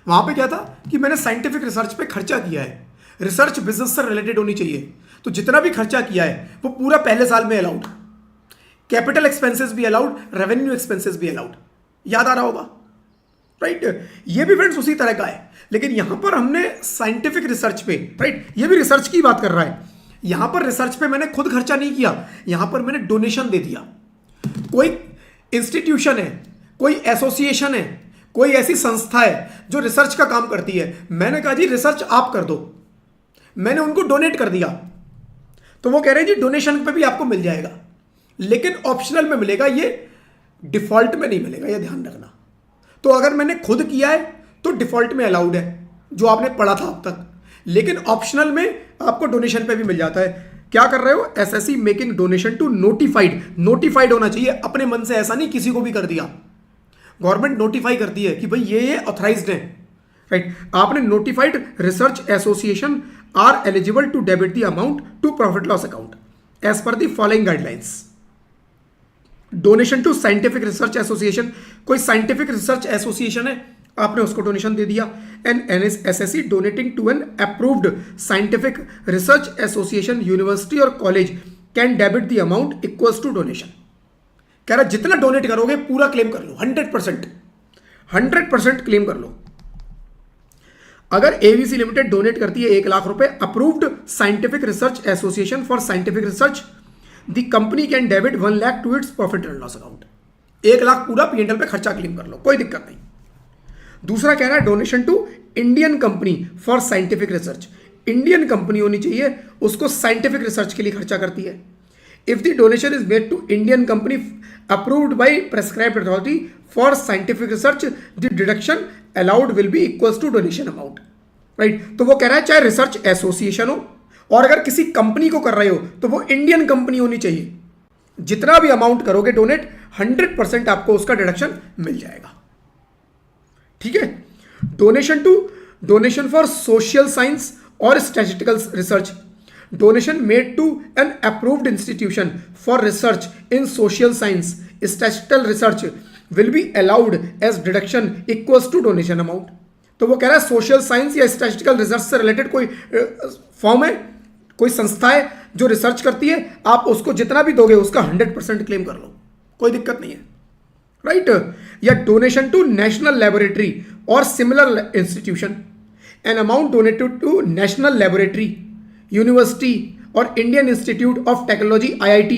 वहां पे क्या था कि मैंने साइंटिफिक रिसर्च पे खर्चा किया है, रिसर्च बिजनेस से रिलेटेड होनी चाहिए, तो जितना भी खर्चा किया है वो पूरा पहले साल में अलाउड, कैपिटल एक्सपेंसेस भी अलाउड, रेवेन्यू एक्सपेंसेस भी अलाउड। याद आ रहा होगा, राइट। ये भी फ्रेंड्स उसी तरह का है, लेकिन यहां पर हमने साइंटिफिक रिसर्च पे, राइट, ये भी रिसर्च की बात कर रहा है। यहां पर रिसर्च पे मैंने खुद खर्चा नहीं किया, यहां पर मैंने डोनेशन दे दिया। कोई इंस्टीट्यूशन है, कोई एसोसिएशन है, कोई ऐसी संस्था है जो रिसर्च का काम करती है, मैंने कहा जी रिसर्च आप कर दो, मैंने उनको डोनेट कर दिया, तो वो कह रहे हैं जी डोनेशन पे भी आपको मिल जाएगा, लेकिन ऑप्शनल में मिलेगा, ये डिफॉल्ट में नहीं मिलेगा, ये ध्यान रखना। तो अगर मैंने खुद किया है तो डिफॉल्ट में अलाउड है, जो आपने पढ़ा था अब तक, लेकिन ऑप्शनल में आपको डोनेशन पे भी मिल जाता है। क्या कर रहे हो? Assessee making donation to notified, notified होना चाहिए, अपने मन से ऐसा नहीं किसी को भी कर दिया। गवर्नमेंट नोटिफाई करती है कि भाई ये ऑथराइज्ड है, राइट। आपने notified research association are eligible to debit the amount to profit loss account as per the following guidelines. Donation to scientific research association, कोई साइंटिफिक रिसर्च एसोसिएशन है, आपने उसको डोनेशन दे दिया। And SSC donating to an approved scientific research association, university और college can debit the amount equals to donation. कह रहा जितना डोनेट करोगे पूरा क्लेम कर लो, 100% क्लेम कर लो। अगर एवीसी लिमिटेड डोनेट करती है 1 लाख रुपए, approved scientific research association for scientific research, the company can debit 1 lakh to its profit and loss account. 1 lakh पूरा पीएनएल पे खर्चा क्लेम कर लो, कोई दिक्कत नहीं। दूसरा कह रहा है donation to Indian company for scientific research, Indian company होनी चाहिए, उसको साइंटिफिक रिसर्च के लिए खर्चा करती है। If the donation is made to Indian company approved by prescribed authority for scientific research, the deduction allowed will be equals to donation amount, right. तो वो कह रहा है चाहे रिसर्च एसोसिएशन हो और अगर किसी कंपनी को कर रहे हो तो वो इंडियन कंपनी होनी चाहिए। जितना भी अमाउंट करोगे डोनेट, 100% आपको उसका डिडक्शन मिल जाएगा, ठीक है। डोनेशन फॉर सोशल साइंस और statistical research, donation made to an approved institution for research in social science statistical research will be allowed as deduction equals to donation amount. तो वो कह रहा है सोशल साइंस या स्टैटिस्टिकल रिसर्च से related कोई form है, कोई संस्था है जो रिसर्च करती है, आप उसको जितना भी दोगे उसका 100% क्लेम कर लो, कोई दिक्कत नहीं है, राइट। या डोनेशन टू नेशनल लेबोरेटरी और similar institution, an amount donated to national laboratory, university और Indian Institute of Technology IIT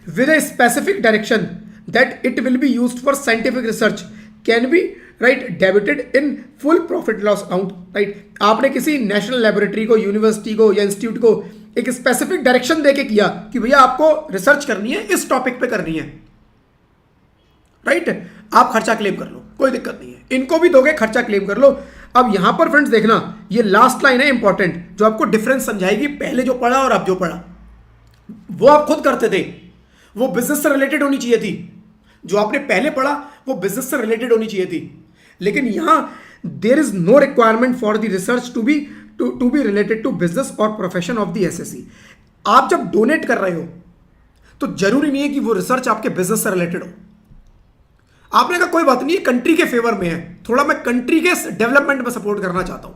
with a specific direction that it will be used for scientific research can be right debited in full profit loss account, right? आपने किसी national laboratory को, university को या institute को एक specific direction देके किया कि भैया आपको रिसर्च करनी है, इस टॉपिक पे करनी है, राइट? आप खर्चा क्लेम कर लो, कोई दिक्कत नहीं है, इनको भी दोगे खर्चा क्लेम कर लो। अब यहां पर फ्रेंड्स देखना, ये लास्ट लाइन है इंपॉर्टेंट, जो आपको डिफरेंस समझाएगी पहले जो पढ़ा और अब जो पढ़ा। वो आप खुद करते थे, वो बिजनेस से रिलेटेड होनी चाहिए थी। जो आपने पहले पढ़ा वो बिजनेस से रिलेटेड होनी चाहिए थी, लेकिन यहां there is no requirement for the research to be related to business और प्रोफेशन ऑफ द SSC। आप जब डोनेट कर रहे हो तो जरूरी नहीं है कि वो रिसर्च आपके बिजनेस से रिलेटेड हो। आपने कहा कोई बात नहीं, कंट्री के फेवर में है, थोड़ा मैं कंट्री के डेवलपमेंट में सपोर्ट करना चाहता हूं,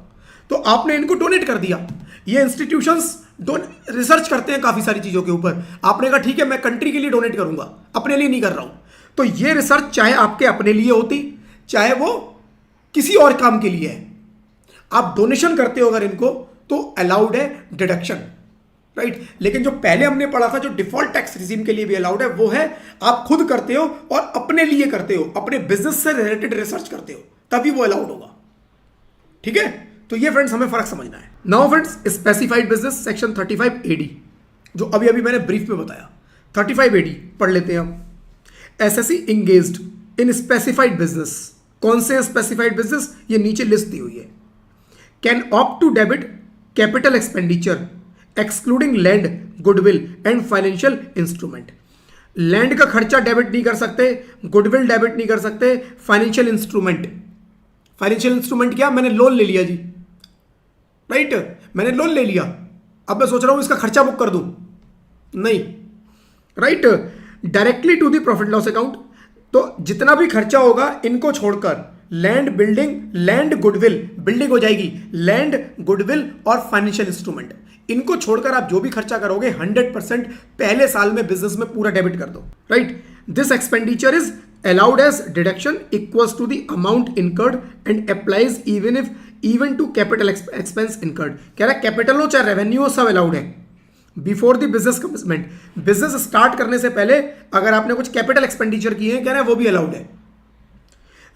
तो आपने इनको डोनेट कर दिया। ये इंस्टीट्यूशंस रिसर्च करते हैं काफी सारी चीजों के ऊपर, आपने कहा ठीक है मैं कंट्री के लिए डोनेट करूंगा, अपने लिए नहीं कर रहा हूं। तो ये रिसर्च चाहे आपके अपने लिए होती, चाहे वो किसी और काम के लिए है, आप डोनेशन करते हो अगर इनको, तो अलाउड है डिडक्शन, राइट? लेकिन जो पहले हमने पढ़ा था, जो डिफॉल्ट टैक्स रिजीम के लिए भी अलाउड है, वो है आप खुद करते हो और अपने लिए करते हो, अपने बिजनेस से रिलेटेड रिसर्च करते हो, तभी वो अलाउड होगा। ठीक है, तो ये फ्रेंड्स हमें फर्क समझना है। Now friends, specified business section 35 AD, जो अभी अभी मैंने ब्रीफ में बताया, 35 AD पढ़ लेते हैं हम। SSC इंगेज्ड इन स्पेसिफाइड बिजनेस, कौन से स्पेसिफाइड बिजनेस, ये नीचे लिस्ट दी हुई है। Can opt to debit capital expenditure excluding land, goodwill and financial instrument. Land का खर्चा डेबिट नहीं कर सकते, गुडविल डेबिट नहीं कर सकते, फाइनेंशियल इंस्ट्रूमेंट। फाइनेंशियल इंस्ट्रूमेंट क्या, मैंने लोन ले लिया जी, राइट? मैंने लोन ले लिया, अब मैं सोच रहा हूं इसका खर्चा बुक कर दूं, नहीं, right? Directly to the profit loss account. तो जितना भी खर्चा होगा इनको छोड़कर, land, building, land, goodwill, building हो जाएगी, लैंड, गुडविल और फाइनेंशियल इंस्ट्रूमेंट, इनको छोड़कर आप जो भी खर्चा करोगे 100% पहले साल में बिजनेस में पूरा डेबिट कर दो, right? This expenditure is allowed as deduction equals to the amount incurred and applies even to capital expense incurred। कह रहा है कैपिटल हो चाहे रेवेन्यू हो, सब अलाउड है before the business commitment. Business start करने से पहले अगर आपने कुछ कैपिटल एक्सपेंडिचर किए हैं, कह रहा है वो भी अलाउड है,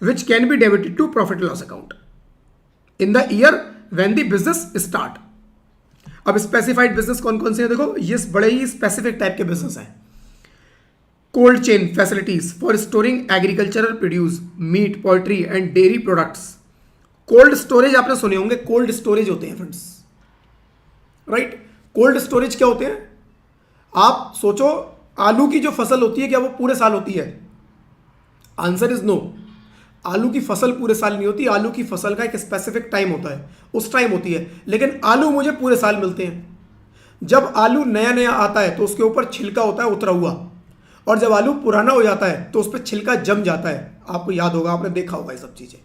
which can be debited to profit loss account in the year when the business start. अब स्पेसिफाइड बिजनेस कौन कौन से हैं, देखो ये बड़े ही स्पेसिफिक टाइप के बिजनेस हैं। Cold chain facilities for storing agricultural produce, meat, poultry and dairy products. Cold storage आपने सुने होंगे, कोल्ड स्टोरेज होते हैं फ्रेंड्स, राइट? कोल्ड स्टोरेज क्या होते हैं? आप सोचो, आलू की जो फसल होती है क्या वो पूरे साल होती है? Answer is no. आलू की फसल पूरे साल नहीं होती, आलू की फसल का एक स्पेसिफिक टाइम होता है, उस टाइम होती है, लेकिन आलू मुझे पूरे साल मिलते हैं। जब आलू नया नया आता है तो उसके ऊपर छिलका होता है उतरा हुआ, और जब आलू पुराना हो जाता है तो उस पर छिलका जम जाता है। आपको याद होगा, आपने देखा होगा ये सब चीजें।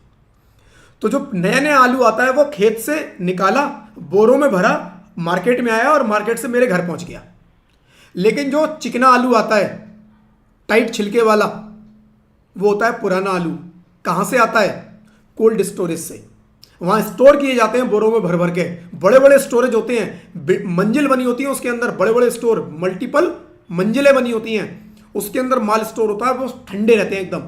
तो जो नया नया आलू आता है वो खेत से निकाला, बोरों में भरा, मार्केट में आया और मार्केट से मेरे घर पहुंच गया। लेकिन जो चिकना आलू आता है, टाइट छिलके वाला, वो होता है पुराना आलू। कहां से आता है? कोल्ड स्टोरेज से। वहां स्टोर किए जाते हैं बोरों में भर भर के, बड़े बड़े स्टोरेज होते हैं, मंजिल बनी होती है उसके अंदर, बड़े बड़े स्टोर, मल्टीपल मंजिलें बनी होती हैं, उसके अंदर माल स्टोर होता है, वो ठंडे रहते हैं एकदम,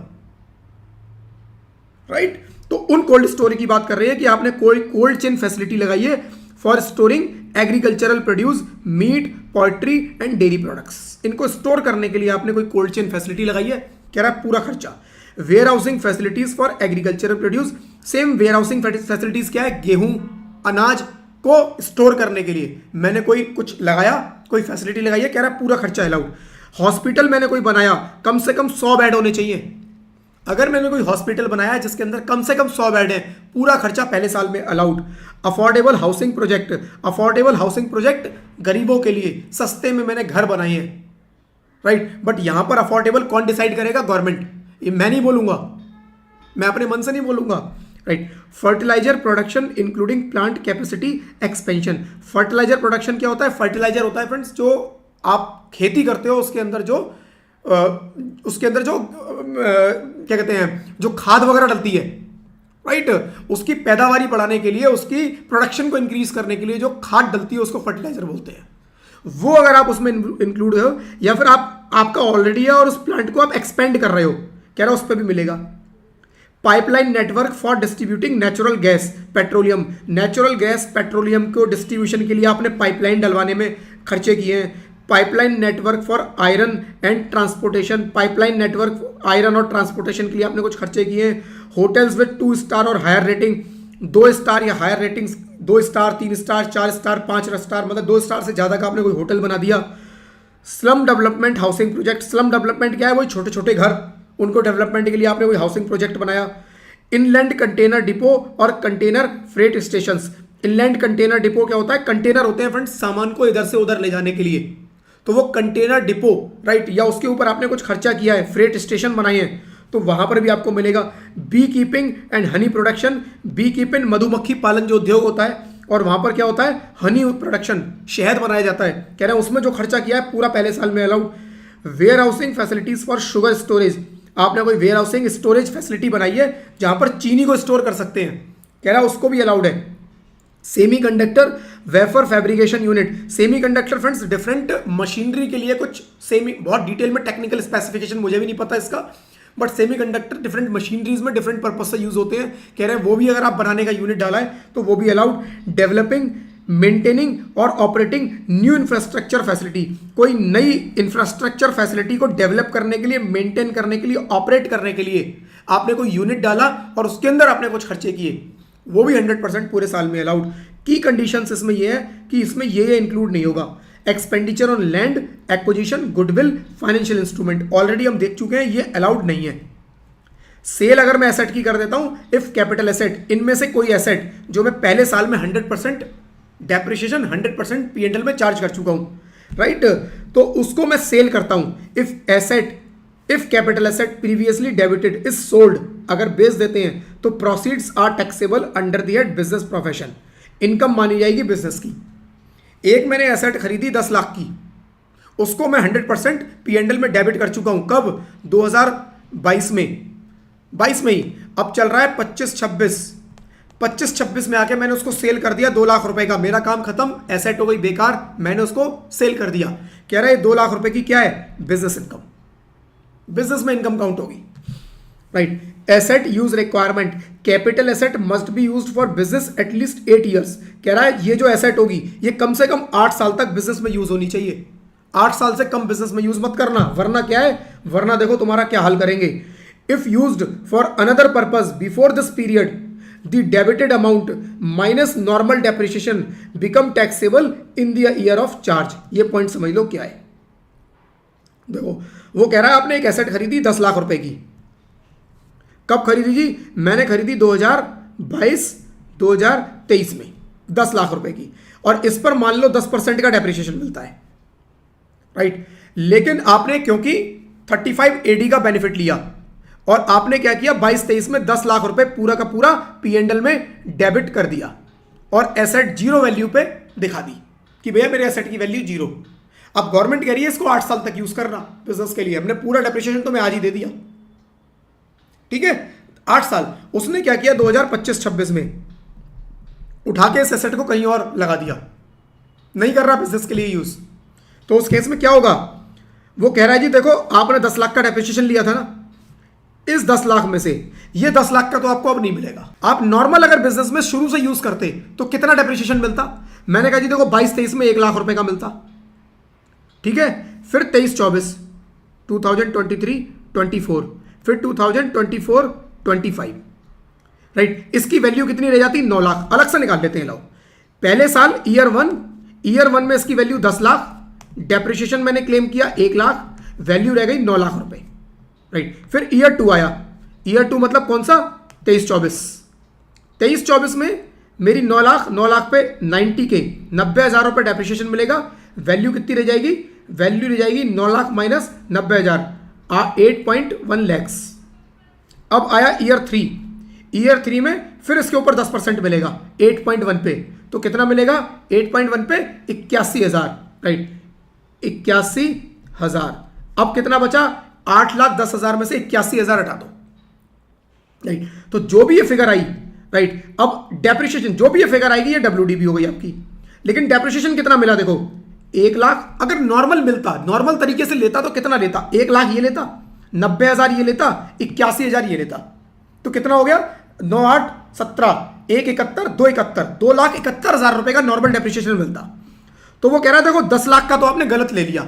राइट? तो उन कोल्ड स्टोरेज की बात कर रही है कि आपने कोई कोल्ड चेन फैसिलिटी लगाई है for storing agricultural produce, meat, poultry and dairy products. इनको स्टोर करने के लिए आपने कोई कोल्ड चेन फैसिलिटी लगाई है, कह रहा है पूरा खर्चा। Warehousing facilities for agricultural produce, same warehousing facilities क्या है? गेहूं, अनाज को स्टोर करने के लिए मैंने कोई कुछ लगाया, कोई फैसिलिटी लगाई है, कह रहा है पूरा खर्चा अलाउड। हॉस्पिटल मैंने कोई बनाया, कम से कम 100 बेड होने चाहिए। अगर मैंने कोई हॉस्पिटल बनाया जिसके अंदर कम से कम 100 बेड है, पूरा खर्चा पहले साल में allowed. Affordable housing project, affordable housing project गरीबों के लिए, सस्ते में मैंने घर बनाए हैं, राइट? बट यहां पर अफोर्डेबल कौन डिसाइड करेगा? गवर्नमेंट। ये मैं नहीं बोलूंगा, मैं अपने मन से नहीं बोलूंगा, right? Fertiliser production including plant capacity expansion. Fertiliser production क्या होता है? फर्टिलाइजर होता है फ्रेंड्स जो आप खेती करते हो उसके अंदर जो क्या कहते हैं, जो खाद वगैरह डलती है, राइट। उसकी पैदावारी बढ़ाने के लिए, उसकी प्रोडक्शन को इंक्रीज करने के लिए जो खाद डलती है उसको फर्टिलाइजर बोलते हैं। वो अगर आप उसमें इंक्लूड हो, या फिर आपका ऑलरेडी है और उस प्लांट को आप एक्सपेंड कर रहे हो, कह रहा उस पर भी मिलेगा। Pipeline network for distributing natural gas petroleum, natural gas petroleum को डिस्ट्रीब्यूशन के लिए आपने पाइपलाइन डलवाने में खर्चे किए हैं। Pipeline network for iron and transportation, pipeline network iron और ट्रांसपोर्टेशन के लिए आपने कुछ खर्चे किए हैं। होटल्स विद 2 स्टार और हायर रेटिंग, 2 स्टार या higher ratings, 2 star, 3 star, 4 star, 5 star, मतलब 2 स्टार से ज़्यादा का आपने कोई होटल बना दिया। Slum development housing project, slum development क्या है, वही छोटे छोटे घर, उनको डेवलपमेंट के लिए आपने कोई हाउसिंग प्रोजेक्ट बनाया। इनलैंड कंटेनर डिपो और container freight stations, inland container depot क्या होता है, कंटेनर होते हैं फ्रेंड्स सामान को इधर से उधर ले जाने के लिए, तो वो कंटेनर डिपो, राइट, या उसके ऊपर आपने कुछ खर्चा किया है, फ्रेट स्टेशन बनाए हैं, तो वहां पर भी आपको मिलेगा। Beekeeping and honey production, beekeeping मधुमक्खी पालन जो उद्योग होता है, और वहां पर क्या होता है, हनी प्रोडक्शन, शहद बनाया जाता है, कह रहे हैं उसमें जो खर्चा किया है पूरा पहले साल में allowed. Warehousing facilities for sugar storage, आपने कोई वेयर हाउसिंग स्टोरेज फैसिलिटी बनाई है जहां पर चीनी को स्टोर कर सकते हैं, कह रहा है उसको भी अलाउड है। Semi conductor wafer fabrication unit, semi conductor friends different machinery के लिए कुछ सेमी, बहुत डिटेल में टेक्निकल स्पेसिफिकेशन मुझे भी नहीं पता इसका, but semi conductor different machineries में डिफरेंट पर्पज से यूज होते हैं, कह रहे हैं वो भी अगर आप बनाने का यूनिट डाला है तो वो भी अलाउड। डेवलपिंग, मेंटेनिंग और ऑपरेटिंग न्यू इंफ्रास्ट्रक्चर फैसिलिटी, कोई नई इंफ्रास्ट्रक्चर फैसिलिटी को डेवलप करने के लिए, मेंटेन करने के लिए, ऑपरेट करने के लिए आपने कोई यूनिट डाला और उसके अंदर आपने कुछ खर्चे किए, वो भी 100% पूरे साल में अलाउड। की कंडीशंस इसमें ये है कि इसमें ये इंक्लूड नहीं होगा, expenditure on land acquisition, goodwill, financial instrument, already हम देख चुके हैं ये अलाउड नहीं है। सेल अगर मैं एसेट की कर देता हूं, इफ कैपिटल एसेट, इनमें से कोई एसेट जो मैं पहले साल में 100% डेप्रिसिएशन 100% P&L में चार्ज कर चुका हूं, राइट, तो उसको मैं सेल करता हूं। If capital asset previously debited is sold, अगर बेच देते हैं तो proceeds are taxable under the head business profession, income मानी जाएगी बिजनेस की। एक मैंने एसेट खरीदी 10 लाख की, उसको मैं 100% P&L में डेबिट कर चुका हूं, कब, 2022 में, 22 में ही, अब चल रहा है 25-26 में आके मैंने उसको सेल कर दिया 2 लाख रुपए का, मेरा काम खत्म, एसेट हो गई बेकार, मैंने उसको सेल कर दिया, कह रहा है 2 लाख रुपए की क्या है, बिजनेस इनकम, बिजनेस में इनकम काउंट होगी, right. Asset use requirement, capital asset must be used for business at least 8 years, कह रहा है ये जो एसेट होगी ये कम से कम 8 साल तक बिजनेस में यूज होनी चाहिए, 8 साल से कम बिजनेस में यूज मत करना, वरना क्या है, वरना देखो तुम्हारा क्या हाल करेंगे। If used for another purpose before this period, the debited amount minus normal depreciation become taxable in the year of charge, ये पॉइंट समझ लो क्या है। देखो वो कह रहा है आपने एक एसेट खरीदी 10 लाख रुपए की, कब खरीदी जी, मैंने खरीदी 2022-2023 में 10 लाख रुपए की, और इस पर मान लो 10% का डेप्रिसिएशन मिलता है, राइट। लेकिन आपने क्योंकि 35 AD का बेनिफिट लिया और आपने क्या किया, 22-23 में 10 लाख रुपए पूरा का पूरा P&L में डेबिट कर दिया और एसेट जीरो वैल्यू पे दिखा दी कि भैया मेरे एसेट की वैल्यू जीरो। अब गवर्नमेंट कह रही है इसको 8 साल तक यूज करना बिजनेस के लिए, हमने पूरा डेप्रिसिएशन तो मैं आज ही दे दिया, ठीक है, 8 साल। उसने क्या किया 2025-26 में उठा के इस एसेट को कहीं और लगा दिया, नहीं कर रहा बिजनेस के लिए यूज, तो उस केस में क्या होगा, वो कह रहा है जी देखो आपने 10 लाख का डेप्रिसिएशन लिया था ना, इस 10 लाख में से ये 10 लाख का तो आपको अब नहीं मिलेगा। आप नॉर्मल अगर बिजनेस में शुरू से यूज करते तो कितना डेप्रिसिएशन मिलता, मैंने कहा जी देखो 22-23 में 1 लाख रुपए का मिलता, ठीक है, फिर 23-24, 2023-24, फिर 2024-25, राइट, इसकी वैल्यू कितनी रह जाती, 9 लाख, अलग से निकाल लेते हैं लोग। पहले साल ईयर वन में इसकी वैल्यू 10 लाख, डेप्रिसिएशन मैंने क्लेम किया 1 लाख, वैल्यू रह गई 9 लाख रुपए, राइट। फिर ईयर 2 आया, ईयर 2 मतलब कौन सा, 23-24 में मेरी 9 लाख पे 90,000 रुपए डेप्रिसिएशन मिलेगा, वैल्यू कितनी रह जाएगी, वैल्यू रह जाएगी 9 लाख माइनस 90,000, 8.1 लैक्स। अब आया ईयर 3 में फिर इसके ऊपर 10% मिलेगा 8.1 पे, तो कितना मिलेगा 8.1 पे 81,000, राइट, 81,000। अब कितना बचा, 8,10,000 में से 81,000 हटा दो, राइट। तो जो भी ये फिगर आई, राइट, अब डेप्रिशिएशन जो भी ये फिगर आएगी ये WDV हो गई आपकी। लेकिन डेप्रिशिएशन कितना मिला देखो, 1,00,000। अगर नॉर्मल मिलता, नॉर्मल तरीके से लेता तो कितना लेता, 1,00,000 ये लेता, 90,000 ये लेता, 81,000 ये लेता, तो कितना हो गया, 9, 8, 17, 1, 71, 2, 71, 2,71,000 रुपए का नॉर्मल डेप्रिशिएशन मिलता। तो वो कह रहा है देखो 10 लाख का तो आपने गलत ले लिया,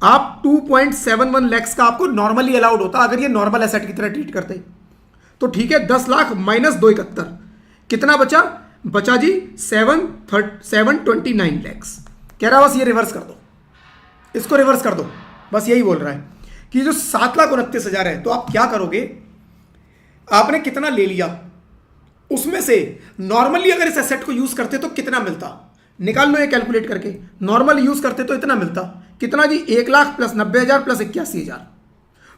आप 2.71 लाख का आपको नॉर्मली अलाउड होता अगर ये नॉर्मल एसेट की तरह ट्रीट करते। तो ठीक है, 10 लाख माइनस 271 कितना बचा, बचा जी 729 लैक्स। कह रहा बस ये रिवर्स कर दो, इसको रिवर्स कर दो, बस यही बोल रहा है कि जो 7,29,000 है तो आप क्या करोगे, आपने कितना ले लिया उसमें से नॉर्मली अगर इस एसेट को यूज करते तो कितना मिलता, निकाल लो ये कैलकुलेट करके। नॉर्मल यूज करते तो इतना मिलता, कितना जी, 1,00,000 प्लस 90,000 प्लस 81,000।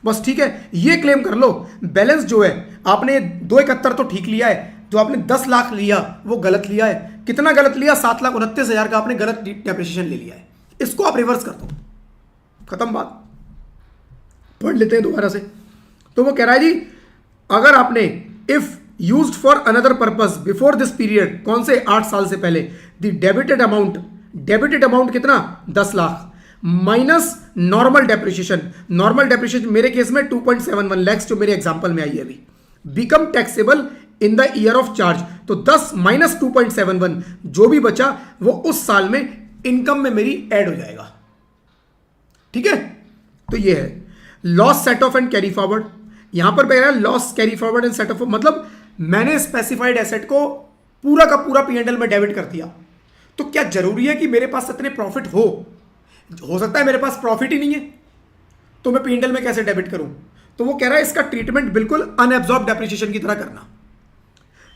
बस ठीक है, ये क्लेम कर लो बैलेंस जो है आपने 271 तो ठीक लिया है, जो आपने 10 लाख लिया वो गलत लिया है। कितना गलत लिया, 7,29,000 का आपने गलत डेप्रिसिएशन ले लिया है, इसको आप रिवर्स कर दो, खत्म बात। पढ़ लेते हैं दोबारा से। तो वो कह रहा है जी अगर आपने if used for another purpose before this period, कौन से 8 साल से पहले, द डेबिटेड अमाउंट कितना, 10 lakh minus normal depreciation. Normal depreciation मेरे केस में 2.71 लैक्स जो मेरे एग्जांपल में आई है अभी, become taxable in the year of charge. तो 10 माइनस 2.71 जो भी बचा वो उस साल में इनकम में मेरी ऐड हो जाएगा। ठीक है, तो ये है loss set of and carry forward. यहां पर कह रहा है loss carry forward and set of, मतलब मैंने स्पेसिफाइड एसेट को पूरा का पूरा P&L में डेबिट कर दिया, तो क्या जरूरी है कि मेरे पास इतने प्रॉफिट हो सकता है मेरे पास प्रॉफिट ही नहीं है तो मैं P&L में कैसे डेबिट करूं। तो वो कह रहा है इसका ट्रीटमेंट बिल्कुल अनएब्जॉर्ब डेप्रिसिएशन की तरह करना।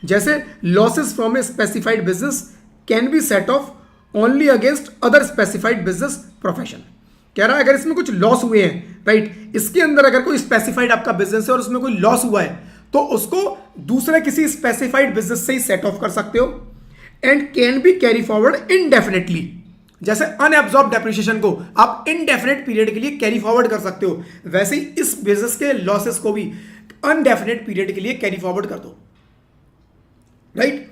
जैसे losses from a specified business can be set of only against other specified business profession. कह रहा है अगर इसमें कुछ लॉस हुए हैं, राइट, इसके अंदर अगर कोई स्पेसिफाइड आपका बिजनेस है और उसमें कोई लॉस हुआ है तो उसको दूसरे किसी स्पेसिफाइड बिजनेस से ही सेट ऑफ कर सकते हो, and can be carry forward indefinitely. जैसे अनएब्जॉर्ब डेप्रिसिएशन को आप इनडेफिनेट पीरियड के लिए कैरी फॉरवर्ड कर सकते हो, वैसे ही इस बिजनेस के लॉसेस को भी अनडेफिनेट पीरियड के लिए कैरी फॉरवर्ड कर दो, right.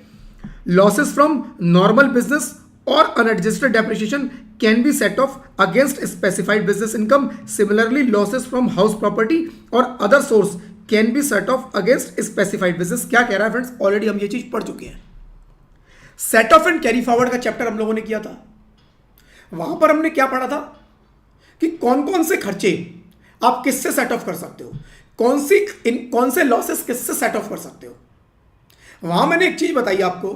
Losses from normal business और unadjusted depreciation can be set off against specified business income. Similarly losses from house property और other source can be set off against specified business. क्या कह रहा है friends, already हम ये चीज पढ़ चुके हैं। Set of and carry forward का चैप्टर हम लोगों ने किया था, वहां पर हमने क्या पढ़ा था कि कौन कौन से खर्चे आप किससे सेट ऑफ कर सकते हो, कौन से लॉसेस किससे सेट ऑफ कर सकते हो। वहां मैंने एक चीज बताई आपको,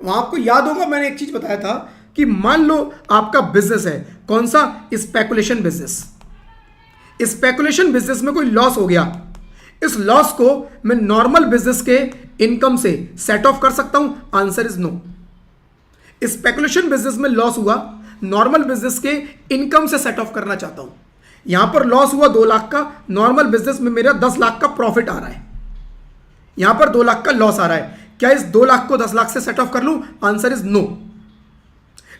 वहां आपको याद होगा मैंने एक चीज बताया था कि मान लो आपका बिजनेस है कौन सा, स्पेकुलेशन बिजनेस। स्पेकुलेशन बिजनेस में कोई लॉस हो गया, इस लॉस को मैं नॉर्मल बिजनेस के इनकम से सेट ऑफ कर सकता हूं, answer is no. Speculation business में लॉस हुआ, नॉर्मल बिजनेस के इनकम से सेट ऑफ करना चाहता हूं। यहां पर लॉस हुआ 2 लाख का, नॉर्मल बिजनेस में मेरा 10 लाख का प्रॉफिट आ रहा है, यहां पर 2 लाख का लॉस आ रहा है। क्या इस 2 लाख को 10 लाख से सेट ऑफ कर लूं, आंसर इज नो।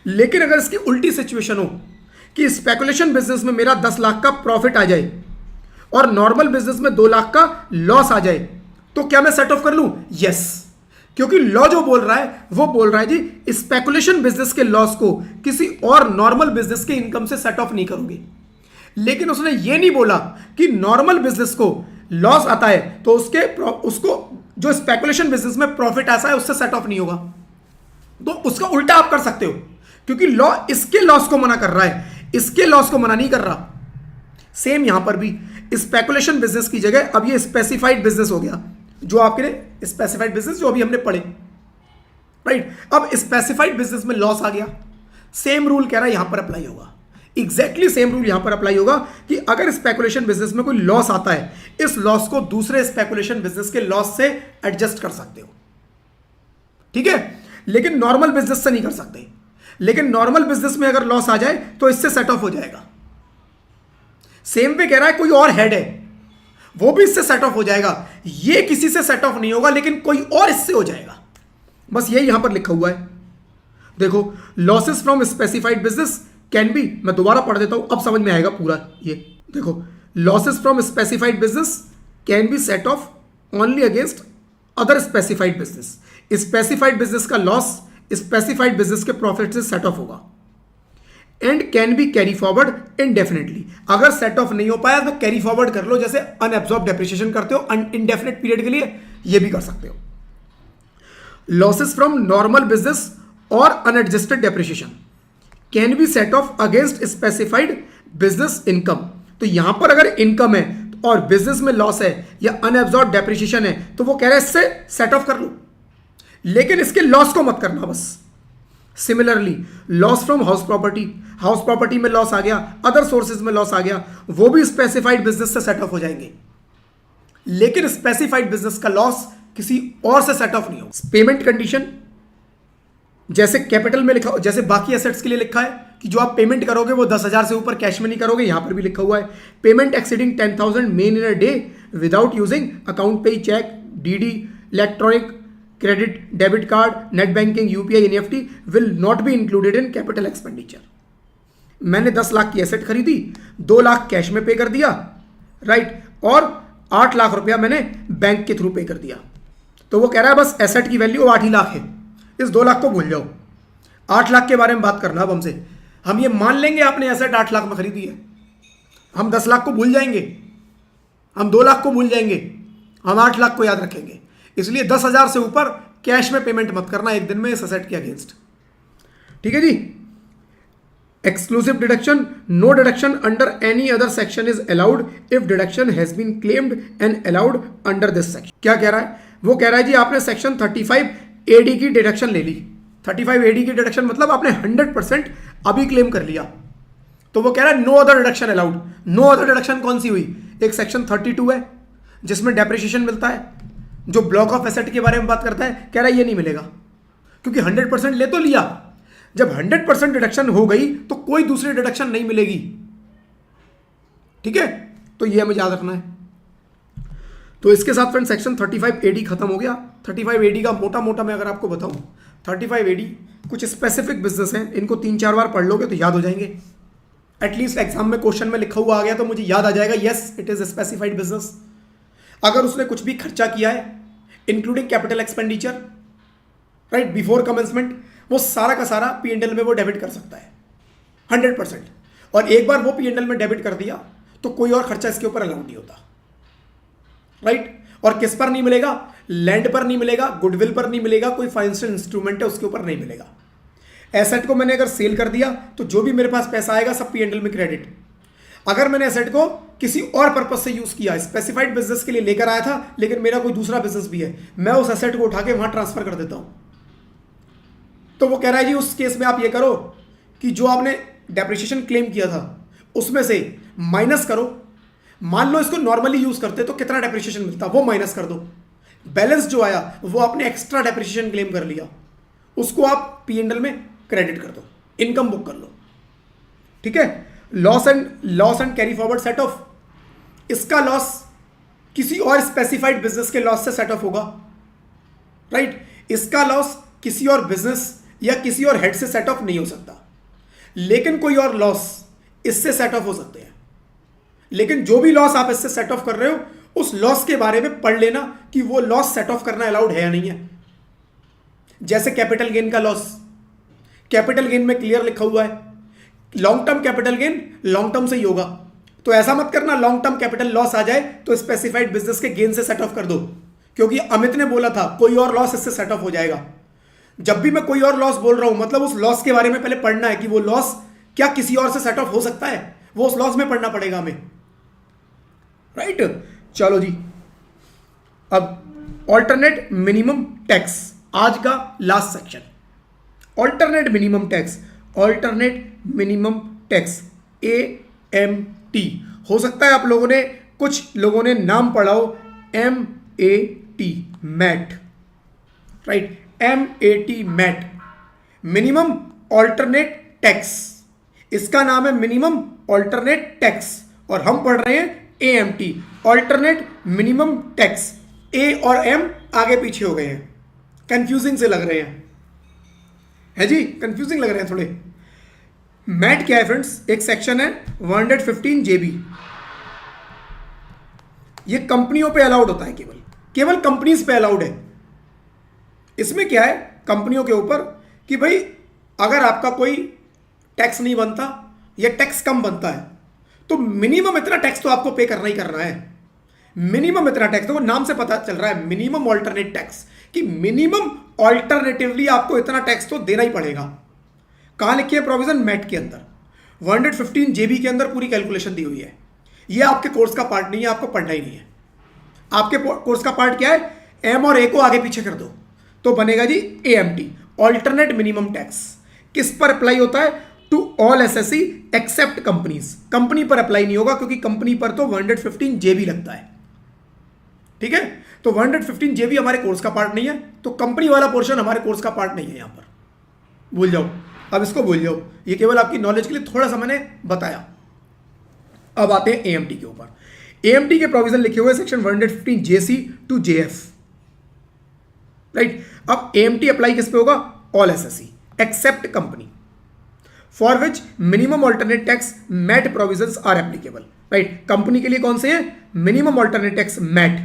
लेकिन अगर इसकी उल्टी सिचुएशन हो कि स्पेकुलेशन बिजनेस में मेरा 10 लाख का प्रॉफिट आ जाए और नॉर्मल बिजनेस में 2 लाख का लॉस आ जाए, तो क्या मैं सेट ऑफ कर लूं, यस। क्योंकि लॉ जो बोल रहा है वो बोल रहा है जी स्पेकुलेशन बिजनेस के लॉस को किसी और नॉर्मल बिजनेस के इनकम से सेट ऑफ नहीं करोगे। लेकिन उसने ये नहीं बोला कि नॉर्मल बिजनेस को लॉस आता है तो उसको जो स्पेकुलेशन बिजनेस में प्रॉफिट आता है उससे सेट ऑफ नहीं होगा। तो उसका उल्टा आप कर सकते हो, क्योंकि लॉ इसके लॉस को मना कर रहा है, इसके लॉस को मना नहीं कर रहा। सेम यहां पर भी स्पेकुलेशन बिजनेस की जगह अब ये स्पेसिफाइड बिजनेस हो गया, जो आपके स्पेसिफाइड बिजनेस जो अभी हमने पढ़े, राइट। अब स्पेसिफाइड बिजनेस में लॉस आ गया, सेम रूल कह रहा है यहां पर अप्लाई होगा, एग्जैक्टली सेम रूल यहां पर अप्लाई होगा कि अगर स्पेकुलेशन बिजनेस में कोई लॉस आता है, इस लॉस को दूसरे स्पेकुलेशन बिजनेस के लॉस से एडजस्ट कर सकते हो, ठीक है। लेकिन नॉर्मल बिजनेस से नहीं कर सकते। लेकिन नॉर्मल बिजनेस में अगर लॉस आ जाए तो इससे सेट ऑफ हो जाएगा। सेम पे कह रहा है कोई और हेड है वो भी इससे सेट ऑफ हो जाएगा, ये किसी से सेट ऑफ नहीं होगा लेकिन कोई और इससे हो जाएगा। बस ये यहां पर लिखा हुआ है, देखो losses from specified business can be, मैं दोबारा पढ़ देता हूं अब समझ में आएगा पूरा। ये देखो losses from specified business can be set of only against other specified business. Specified business का लॉस स्पेसिफाइड बिजनेस के प्रॉफिट से सेट ऑफ होगा। And can be carry forward indefinitely. अगर सेट ऑफ नहीं हो पाया तो कैरी फॉरवर्ड कर लो, जैसे अनएब्सॉर्ब डेप्रिसिएशन करते हो इनडेफिनेट पीरियड के लिए, ये भी कर सकते हो। लॉसेस फ्रॉम नॉर्मल बिजनेस और unadjusted depreciation can be set off against specified business income. तो यहां पर अगर इनकम है और बिजनेस में लॉस है या अनएब्सॉर्ब डेप्रिसिएशन है तो वो कह रहा है इससे सेट ऑफ कर लो, लेकिन इसके लॉस को मत करना बस। Similarly loss from house property में लॉस आ गया, अदर सोर्सेज में लॉस आ गया, वो भी स्पेसिफाइड बिजनेस से सेट ऑफ हो जाएंगे, लेकिन स्पेसिफाइड बिजनेस का लॉस किसी और से सेट ऑफ नहीं हो। पेमेंट कंडीशन जैसे कैपिटल में लिखा, जैसे बाकी एसेट्स के लिए लिखा है कि जो आप पेमेंट करोगे वो 10,000 से ऊपर कैश में नहीं करोगे, यहां पर भी लिखा हुआ है payment exceeding 10,000 main in a day without using account pay, cheque, DD, electronic, credit, debit card, net banking, UPI, NEFT will not be included in capital expenditure. मैंने 10 लाख की एसेट खरीदी, 2 लाख कैश में पे कर दिया, राइट, और 8 लाख रुपया मैंने बैंक के थ्रू पे कर दिया, तो वो कह रहा है बस एसेट की वैल्यू 8 ही लाख है, इस 2 लाख को भूल जाओ, 8 लाख के बारे में बात करना अब हमसे। हम ये मान लेंगे आपने एसेट 8 लाख में खरीदी है, हम 10 लाख को भूल जाएंगे, हम 2 लाख को भूल जाएंगे, हम 8 लाख को याद रखेंगे। इसलिए 10,000 से ऊपर कैश में पेमेंट मत करना एक दिन में इस एसेट के अगेंस्ट, ठीक है जी। Exclusive deduction, no deduction under any other section is allowed if deduction has been claimed and allowed under this section. क्या कह रहा है? वो कह रहा है जी आपने सेक्शन 35 AD की डिडक्शन ले ली, 35 AD की डिडक्शन मतलब आपने 100% अभी क्लेम कर लिया, तो वो कह रहा है no other deduction allowed. No other deduction कौन सी हुई? एक सेक्शन 32 है जिसमें डेप्रिसिएशन मिलता है, जो ब्लॉक ऑफ एसेट के बारे में बात करता है, कह रहा है ये नहीं मिलेगा क्योंकि 100% ले तो लिया, जब 100% डिडक्शन हो गई तो कोई दूसरी डिडक्शन नहीं मिलेगी, ठीक है, तो ये हमें याद रखना है। तो इसके साथ फ्रेंड सेक्शन 35 AD खत्म हो गया। 35 AD का मोटा मोटा मैं अगर आपको बताऊं, 35 AD कुछ स्पेसिफिक बिजनेस हैं, इनको 3-4 बार पढ़ लोगे तो याद हो जाएंगे, एटलीस्ट एग्जाम में क्वेश्चन में लिखा हुआ आ गया तो मुझे याद आ जाएगा yes it is specified business. अगर उसने कुछ भी खर्चा किया है including capital expenditure, right, before commencement, वो सारा का सारा P&L में वो डेबिट कर सकता है 100%, और एक बार वो P&L में डेबिट कर दिया तो कोई और खर्चा इसके ऊपर अलाउड नहीं होता, राइट। और किस पर नहीं मिलेगा? लैंड पर नहीं मिलेगा, गुडविल पर नहीं मिलेगा, कोई फाइनेंशियल इंस्ट्रूमेंट है उसके ऊपर नहीं मिलेगा। एसेट को मैंने अगर सेल कर दिया तो जो भी मेरे पास पैसा आएगा सब P&L में क्रेडिट। अगर मैंने एसेट को किसी और पर्पज से यूज किया, स्पेसिफाइड बिजनेस के लिए लेकर आया था लेकिन मेरा कोई दूसरा बिजनेस भी है, मैं उस एसेट को उठा के वहां ट्रांसफर कर देता हूं, तो वो कह रहा है जी उस केस में आप ये करो कि जो आपने डेप्रिसिएशन क्लेम किया था उसमें से माइनस करो। मान लो इसको नॉर्मली यूज करते तो कितना डेप्रिसिएशन मिलता, वो माइनस कर दो, बैलेंस जो आया वो आपने एक्स्ट्रा डेप्रिसिएशन क्लेम कर लिया, उसको आप P&L में क्रेडिट कर दो, इनकम बुक कर लो, ठीक है। Loss and carry forward set of, इसका लॉस किसी और स्पेसिफाइड बिजनेस के लॉस से सेट ऑफ होगा, राइट। इसका लॉस किसी और बिजनेस या किसी और हेड से सेट ऑफ नहीं हो सकता, लेकिन कोई और लॉस इससे सेट ऑफ हो सकते हैं। लेकिन जो भी लॉस आप इससे सेट ऑफ कर रहे हो उस लॉस के बारे में पढ़ लेना कि वो लॉस सेट ऑफ करना अलाउड है या नहीं है। जैसे कैपिटल गेन का लॉस, कैपिटल गेन में क्लियर लिखा हुआ है long term capital gain long term से ही होगा, तो ऐसा मत करना लॉन्ग टर्म कैपिटल लॉस आ जाए तो स्पेसिफाइड बिजनेस के गेन से सेट ऑफ कर दो, क्योंकि अमित ने बोला था कोई और लॉस इससे सेट ऑफ हो जाएगा। जब भी मैं कोई और लॉस बोल रहा हूं मतलब उस लॉस के बारे में पहले पढ़ना है कि वो लॉस क्या किसी और से सेट ऑफ हो सकता है, वो उस लॉस में पढ़ना पड़ेगा हमें, राइट। चलो जी, अब ऑल्टरनेट मिनिमम टैक्स, आज का last section. Alternate minimum tax, alternate minimum tax AMT, हो सकता है आप लोगों ने, कुछ लोगों ने नाम पढ़ा हो MAT, MAT, right, MAT MAT, minimum alternate tax, इसका नाम है मिनिमम ऑल्टरनेट टैक्स, और हम पढ़ रहे हैं AMT, alternate minimum tax. A और M आगे पीछे हो गए हैं, कंफ्यूजिंग से लग रहे हैं, है जी, कंफ्यूजिंग लग रहे हैं थोड़े। मैट क्या है फ्रेंड्स? एक सेक्शन है 115 JB, ये कंपनियों पे अलाउड होता है केवल, केवल कंपनीज पे अलाउड है। इसमें क्या है कंपनियों के ऊपर कि भाई अगर आपका कोई टैक्स नहीं बनता या टैक्स कम बनता है तो मिनिमम इतना टैक्स तो आपको पे करना ही करना है। मिनिमम इतना टैक्स, तो नाम से पता चल रहा है मिनिमम ऑल्टरनेट टैक्स, कि मिनिमम ऑल्टरनेटिवली आपको इतना टैक्स तो देना ही पड़ेगा। कहां लिखी है प्रोविजन? मैट के अंदर 115 जेबी के अंदर पूरी कैलकुलेशन दी हुई है। ये आपके कोर्स का पार्ट नहीं है, आपको पढ़ना ही नहीं है। आपके कोर्स का पार्ट क्या है? एम और ए को आगे पीछे कर दो तो बनेगा जी AMT, ऑल्टरनेट मिनिमम टैक्स। किस पर अप्लाई होता है? To all SSE except companies. Company पर अप्लाई नहीं होगा क्योंकि कंपनी पर तो 115 जेबी लगता है। ठीक है, तो 115 जेबी हमारे कोर्स का पार्ट नहीं है, तो कंपनी वाला पोर्शन हमारे कोर्स का पार्ट नहीं है। यहां पर भूल जाओ, अब इसको भूल जाओ, ये केवल आपकी नॉलेज के लिए थोड़ा सा मैंने बताया। अब आते हैं AMT के ऊपर। AMT के प्रोविजन लिखे हुए section 115 JC to JF, right. अब AMT अप्लाई किस पे होगा? All SSE except company, for which minimum alternate tax MAT provisions are applicable, right. Company के लिए कौन से हैं? Minimum alternate tax MAT.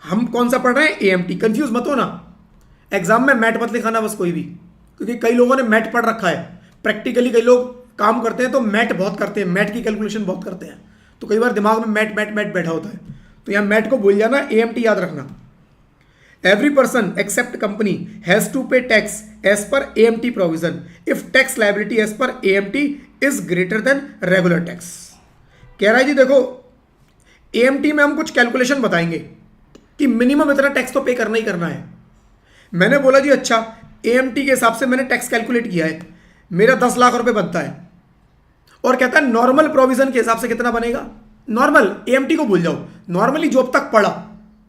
हम कौन सा पढ़ रहे हैं? AMT। कंफ्यूज मत हो ना, एग्जाम में मैट मत लिखाना बस कोई भी, क्योंकि कई लोगों ने मैट पढ़ रखा है। प्रैक्टिकली कई लोग काम करते हैं तो मैट बहुत करते हैं, मैट की कैलकुलेशन बहुत करते हैं, तो कई बार दिमाग में मैट मैट मैट बैठा होता है। तो यहाँ मैट को भूल जाना, AMT याद रखना। Every person except company has to pay tax as per AMT provision if tax liability as per AMT is greater than regular tax. कह रहा है जी देखो AMT में हम कुछ कैलकुलेशन बताएंगे कि मिनिमम इतना टैक्स तो पे करना ही करना है। मैंने बोला जी अच्छा, AMT के हिसाब से मैंने टैक्स कैलकुलेट किया है, मेरा 10 लाख रुपए बनता है, और कहता है नॉर्मल प्रोविजन के हिसाब से कितना बनेगा? नॉर्मल, AMT को भूल जाओ, नॉर्मली जो अब तक पढ़ा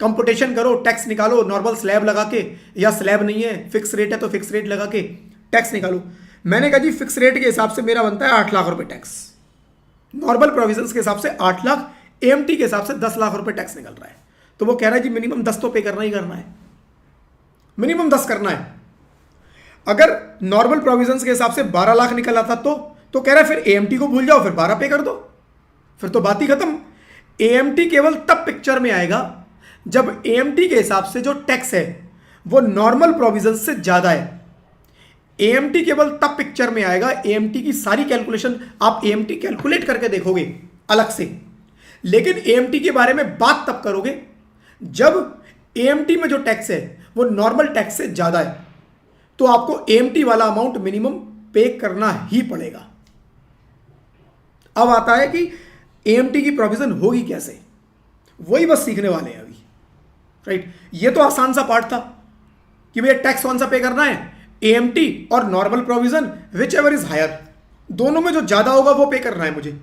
कंपुटेशन करो, टैक्स निकालो नॉर्मल स्लैब लगा के, या स्लैब नहीं है फिक्स रेट है तो फिक्स रेट लगा के टैक्स निकालो। मैंने कहा जी फिक्स रेट के हिसाब से मेरा बनता है 8 लाख रुपए टैक्स, नॉर्मल प्रोविजंस के हिसाब से 8 लाख, AMT के हिसाब से 10 लाख रुपए टैक्स निकल रहा है। तो वो कह रहा है जी मिनिमम 10 तो पे करना ही करना है, मिनिमम 10 करना है। अगर नॉर्मल प्रोविजंस के हिसाब से 12 लाख निकल आता तो कह रहा है फिर AMT को भूल जाओ, फिर 12 पे कर दो, फिर तो बात ही खत्म। AMT केवल तब पिक्चर में आएगा जब AMT के हिसाब से जो टैक्स है वो नॉर्मल प्रोविजन से ज्यादा है। AMT केवल तब पिक्चर में आएगा, AMT की सारी कैलकुलेशन आप AMT कैलकुलेट करके देखोगे अलग से, लेकिन AMT के बारे में बात तब करोगे जब AMT में जो टैक्स है वो नॉर्मल टैक्स से ज्यादा है, तो आपको AMT वाला अमाउंट मिनिमम पे करना ही पड़ेगा। अब आता है कि AMT की प्रोविजन होगी कैसे, वही बस सीखने वाले हैं अभी, राइट। ये तो आसान सा पार्ट था कि भैया टैक्स कौन सा पे करना है, AMT और normal provision whichever is higher, दोनों में जो ज्यादा होगा वो पे करना है मुझे।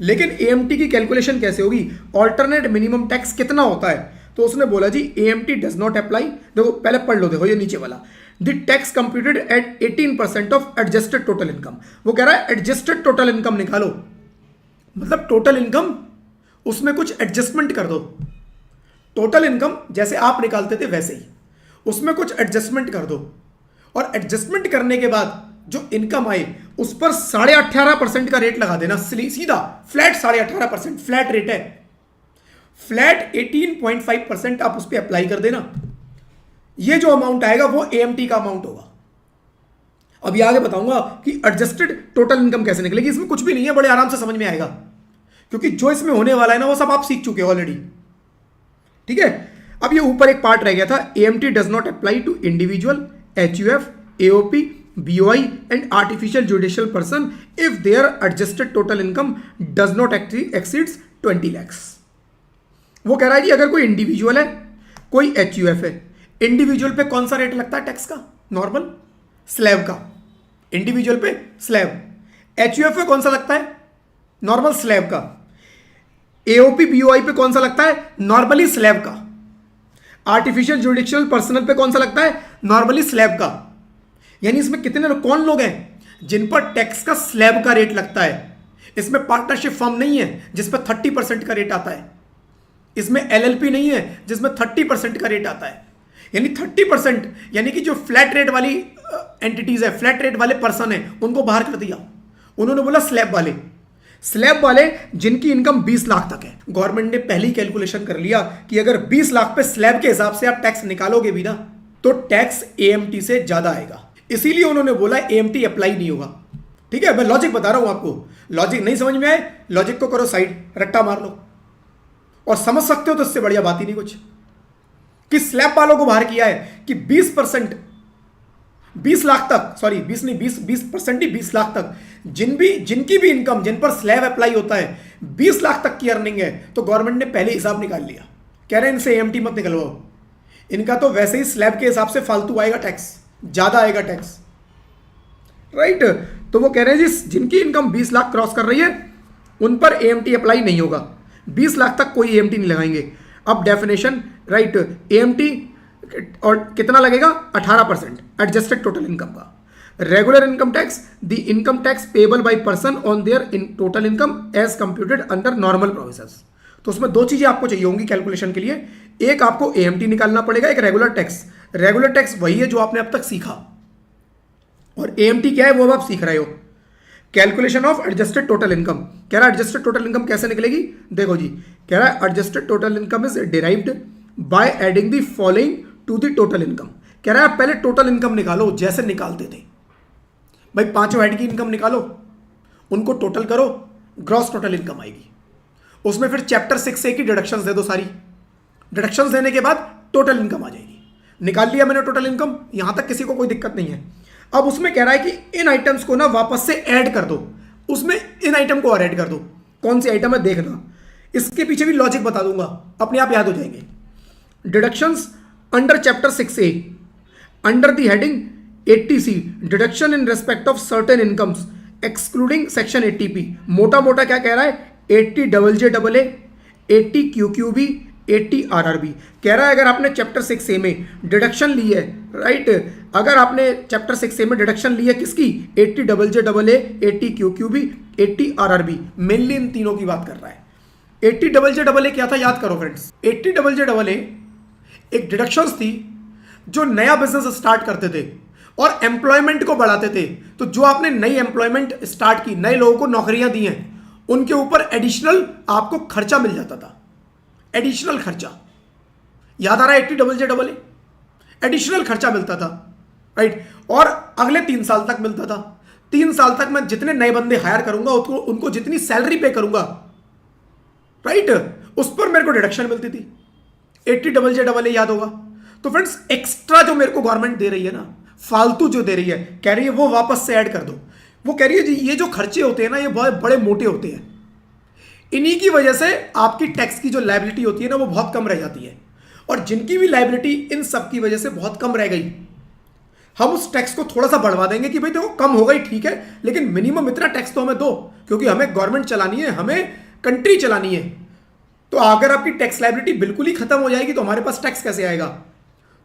लेकिन AMT की कैलकुलेशन कैसे होगी, ऑल्टरनेट मिनिमम टैक्स कितना होता है? तो उसने बोला जी AMT डज नॉट अप्लाई। देखो पहले पढ़ लो, देखो ये नीचे वाला, the tax computed at 18% of adjusted total income. वो कह रहा है एडजस्टेड टोटल इनकम निकालो, मतलब टोटल इनकम उसमें कुछ एडजस्टमेंट कर दो। टोटल इनकम जैसे आप निकालते थे वैसे ही उसमें कुछ एडजस्टमेंट कर दो, और एडजस्टमेंट करने के बाद जो इनकम आए उस पर 18.5% का रेट लगा देना, सीधा फ्लैट 18.5%, फ्लैट रेट है, फ्लैट 18.5% आप उस पर अप्लाई कर देना। ये जो अमाउंट आएगा वो AMT का अमाउंट होगा। अब ये आगे बताऊंगा कि एडजस्टेड टोटल इनकम कैसे निकलेगी, इसमें कुछ भी नहीं है, बड़े आराम से समझ में आएगा, क्योंकि जो इसमें होने वाला है ना वो सब आप सीख चुके हो ऑलरेडी, ठीक है। अब ये ऊपर एक पार्ट रह गया था, AMT does not apply to individual, HUF, AOP, BOI and artificial judicial person if there adjusted total income does not exceeds 20 lakhs। वो कह रहा है जी अगर कोई इंडिविजुअल है, कोई HUF है, इंडिविजुअल पे कौन सा रेट लगता है टैक्स का? नॉर्मल स्लैब का, इंडिविजुअल पे स्लैब। HUF पे कौन सा लगता है? नॉर्मल स्लैब का। AOP, BOI पे कौन सा लगता है? नॉर्मली स्लैब का। आर्टिफिशियल जुडिशियल पर्सनल पे कौन सा लगता है? नॉर्मली स्लैब का। यानी इसमें कितने लोग, कौन लोग हैं जिन पर टैक्स का स्लैब का रेट लगता है? इसमें पार्टनरशिप फर्म नहीं है जिस पर 30% का रेट आता है, इसमें LLP नहीं है जिसमें 30% का रेट आता है। यानी 30%, यानी कि जो फ्लैट रेट वाली एंटिटीज है, फ्लैट रेट वाले पर्सन है, उनको बाहर कर दिया। उन्होंने बोला स्लैब वाले। स्लैब वाले जिनकी इनकम 20 लाख तक है, गवर्नमेंट ने पहली कैलकुलेशन कर लिया कि अगर 20 लाख पे स्लैब के हिसाब से आप टैक्स निकालोगे भी ना तो टैक्स एएमटी से ज्यादा आएगा। इसीलिए उन्होंने बोला एएमटी अप्लाई नहीं होगा। ठीक है, मैं लॉजिक बता रहा हूं आपको, लॉजिक नहीं समझ में आए लॉजिक को करो साइड, रट्टा मार लो और समझ सकते हो तो इससे बढ़िया बात ही नहीं कुछ। कि स्लैब वालों को बाहर किया है कि 20% 20 लाख तक, सॉरी 20 नहीं 20% ही 20 लाख तक जिनकी भी इनकम जिन पर स्लैब अप्लाई होता है 20 लाख तक की अर्निंग है तो गवर्नमेंट ने पहले हिसाब निकाल लिया। कह रहे हैं इनसे एएमटी मत निकलवाओ, इनका तो वैसे ही स्लैब के हिसाब से फालतू आएगा टैक्स, ज्यादा आएगा टैक्स, राइट। तो वो कह रहे हैं जी जिनकी इनकम 20 लाख क्रॉस कर रही है उन पर एएमटी अप्लाई नहीं होगा, 20 लाख तक कोई एएमटी नहीं लगाएंगे। अब डेफिनेशन, राइट, एएमटी और कितना लगेगा 18% एडजस्टेड टोटल इनकम का। Regular income tax, the income tax payable by person on their in total income as computed under normal provisions. तो उसमें दो चीजें आपको चाहिए होंगी कैलकुलेशन के लिए, एक आपको एएमटी निकालना पड़ेगा, एक रेगुलर टैक्स। रेगुलर टैक्स वही है जो आपने अब तक सीखा और एएमटी क्या है वो अब आप सीख रहे हो। Calculation of adjusted total income, कह रहा है एडजस्टेड टोटल इनकम कैसे निकलेगी, देखो जी, कह रहा है adjusted total income is derived by adding the following to the total income. कह रहा है आप पहले टोटल इनकम निकालो जैसे निकालते थे भाई, पांचों हेड की इनकम निकालो, उनको टोटल करो, ग्रॉस टोटल इनकम आएगी। उसमें फिर चैप्टर 6A की डिडक्शंस दे दो, सारी डिडक्शंस देने के बाद टोटल इनकम आ जाएगी। निकाल लिया मैंने टोटल इनकम, यहां तक किसी को कोई दिक्कत नहीं है। अब उसमें कह रहा है कि इन आइटम्स को ना वापस से ऐड कर दो, उसमें इन आइटम को और ऐड कर दो। कौन सी आइटम है देखना, इसके पीछे भी लॉजिक बता दूंगा, अपने आप याद हो जाएंगे। Deductions under chapter 6A under the heading 80C deduction in respect of certain incomes excluding section 80P। मोटा मोटा क्या कह रहा है, 80JJAA, 80QQB, 80RRB। कह रहा है अगर आपने चैप्टर 6A में डिडक्शन ली है, राइट, अगर आपने चैप्टर 6A में डिडक्शन ली है किसकी, 80JJAA, 80QQB, 80RRB, मेनली इन तीनों की बात कर रहा है। 80JJAA क्या था याद करो फ्रेंड्स, 80JJAA एक डिडक्शंस थी जो नया बिजनेस स्टार्ट करते थे और एम्प्लॉयमेंट को बढ़ाते थे। तो जो आपने नई एम्प्लॉयमेंट स्टार्ट की, नए लोगों को नौकरियां दी हैं, उनके ऊपर एडिशनल आपको खर्चा मिल जाता था, एडिशनल खर्चा। याद आ रहा है 80JJAA, एडिशनल खर्चा मिलता था, राइट, और अगले 3 साल तक मिलता था। 3 साल तक मैं जितने नए बंदे हायर करूंगा उनको जितनी सैलरी पे करूंगा, राइट, उस पर मेरे को डिडक्शन मिलती थी। 80JJAA याद होगा। तो फ्रेंड्स एक्स्ट्रा जो मेरे को गवर्नमेंट दे रही है ना, फालतू जो दे रही है, कह रही है वो वापस से ऐड कर दो। वो कह रही है जी ये जो खर्चे होते हैं ना ये बहुत बड़े मोटे होते हैं, इन्हीं की वजह से आपकी टैक्स की जो लायबिलिटी होती है ना वो बहुत कम रह जाती है। और जिनकी भी लायबिलिटी इन सब की वजह से बहुत कम रह गई, हम उस टैक्स को थोड़ा सा बढ़वा देंगे कि भाई देखो कम हो गई ठीक है, लेकिन मिनिमम इतना टैक्स तो हमें दो, क्योंकि हमें गवर्नमेंट चलानी है, हमें कंट्री चलानी है। तो अगर आपकी टैक्स लायबिलिटी बिल्कुल ही खत्म हो जाएगी तो हमारे पास टैक्स कैसे आएगा।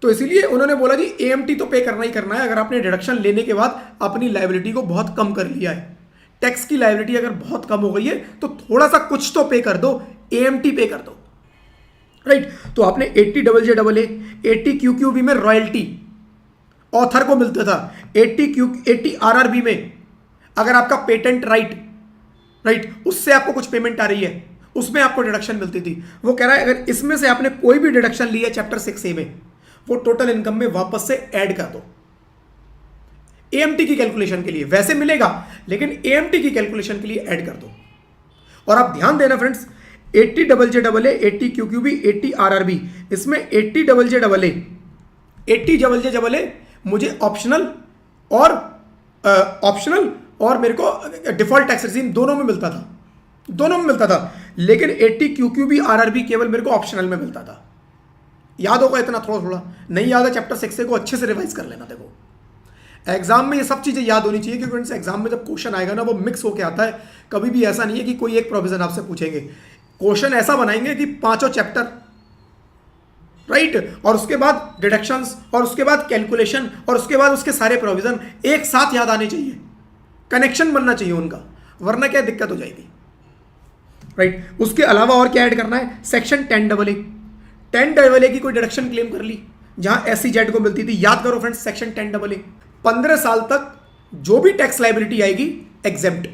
तो इसीलिए उन्होंने बोला जी एएमटी तो पे करना ही करना है अगर आपने डिडक्शन लेने के बाद अपनी लायबिलिटी को बहुत कम कर लिया है। टैक्स की लायबिलिटी अगर बहुत कम हो गई है तो थोड़ा सा कुछ तो पे कर दो, एएमटी पे कर दो, राइट। तो आपने 80JJAA, 80QQB में रॉयल्टी ऑथर को मिलता था, 80RRB में अगर आपका पेटेंट राइट उससे आपको कुछ पेमेंट आ रही है उसमें आपको डिडक्शन मिलती थी। वो कह रहा है अगर इसमें से आपने कोई भी डिडक्शन ली है चैप्टर 6A में, वो टोटल इनकम में वापस से ऐड कर दो एएमटी की कैलकुलेशन के लिए। वैसे मिलेगा लेकिन एएमटी की कैलकुलेशन के लिए ऐड कर दो। और आप ध्यान देना फ्रेंड्स, 80JJAA, 80QQB, 80RRB, इसमें 80JJAA, 80JJAA मुझे ऑप्शनल और मेरे को डिफॉल्ट टैक्स रेजिम दोनों में मिलता था, लेकिन 80QQB, RRB केवल मेरे को ऑप्शनल में मिलता था। याद होगा इतना, थोड़ा नहीं याद है चैप्टर 6A को अच्छे से रिवाइज कर लेना। देखो एग्जाम में ये सब चीजें याद होनी चाहिए, क्योंकि एग्जाम में जब क्वेश्चन आएगा ना वो मिक्स होके आता है। कभी भी ऐसा नहीं है कि कोई एक प्रोविजन आपसे पूछेंगे, क्वेश्चन ऐसा बनाएंगे कि पांचों चैप्टर, राइट, और उसके बाद डिडक्शंस और उसके बाद कैलकुलेशन और उसके बाद उसके सारे प्रोविजन एक साथ याद आने चाहिए, कनेक्शन बनना चाहिए उनका, वरना क्या दिक्कत हो जाएगी, राइट। उसके अलावा और क्या ऐड करना है, सेक्शन 10AA की कोई डिडक्शन क्लेम कर ली जहां SEZ को मिलती थी। याद करो फ्रेंड्स, सेक्शन 10AA 15 साल तक जो भी टैक्स लायबिलिटी आएगी एग्जेम्प्ट,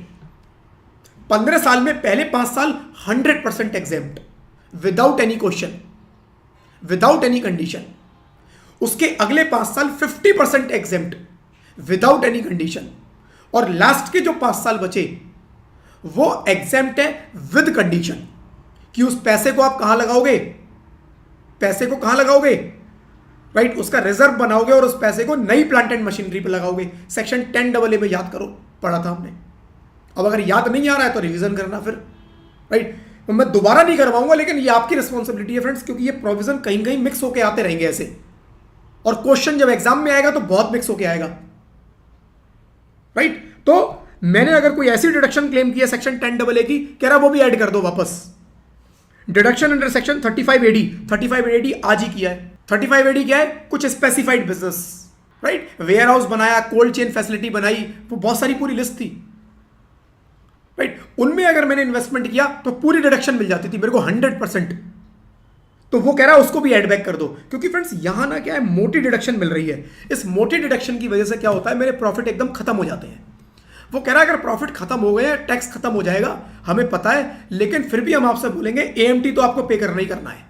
15 साल में पहले 5 साल 100% exempt, without any question, without any condition. उसके अगले 5 साल 50% एग्जेम्प्ट, विदाउट एनी कंडीशन। और लास्ट के जो 5 साल बचे वो एग्जेम्प्ट है विद कंडीशन कि उस पैसे को आप कहां लगाओगे, पैसे को कहां लगाओगे, राइट, उसका रिजर्व बनाओगे और उस पैसे को नई प्लांट एंड मशीनरी पे लगाओगे। सेक्शन 10AA में याद करो, पढ़ा था हमने। अब अगर याद नहीं आ रहा है तो रिवीजन करना फिर, राइट। तो मैं दोबारा नहीं करवाऊंगा, लेकिन ये आपकी रिस्पॉन्सिबिलिटी है फ्रेंड्स, क्योंकि ये प्रोविजन कहीं कहीं मिक्स होके आते रहेंगे ऐसे, और क्वेश्चन जब एग्जाम में आएगा तो बहुत मिक्स होके आएगा, राइट। तो मैंने अगर कोई ऐसी डिडक्शन क्लेम की है सेक्शन 10AA की, कह रहा वो भी ऐड कर दो वापस। Deduction under section 35AD, 35AD आज ही किया है। 35AD क्या है, कुछ specified business, right, warehouse बनाया, कोल्ड चेन फैसिलिटी बनाई, वो बहुत सारी पूरी लिस्ट थी, राइट। उनमें अगर मैंने इन्वेस्टमेंट किया तो पूरी डिडक्शन मिल जाती थी मेरे को 100%। तो वो कह रहा है उसको भी ऐड बैक कर दो, क्योंकि फ्रेंड्स यहां ना क्या है, मोटी डिडक्शन मिल रही है। इस मोटी डिडक्शन की वजह से क्या होता है, मेरे प्रॉफिट एकदम खत्म हो जाते हैं। वो कह रहा है अगर प्रॉफिट खत्म हो गए, टैक्स खत्म हो जाएगा, हमें पता है, लेकिन फिर भी हम आपसे बोलेंगे AMT तो आपको पे करना ही करना है।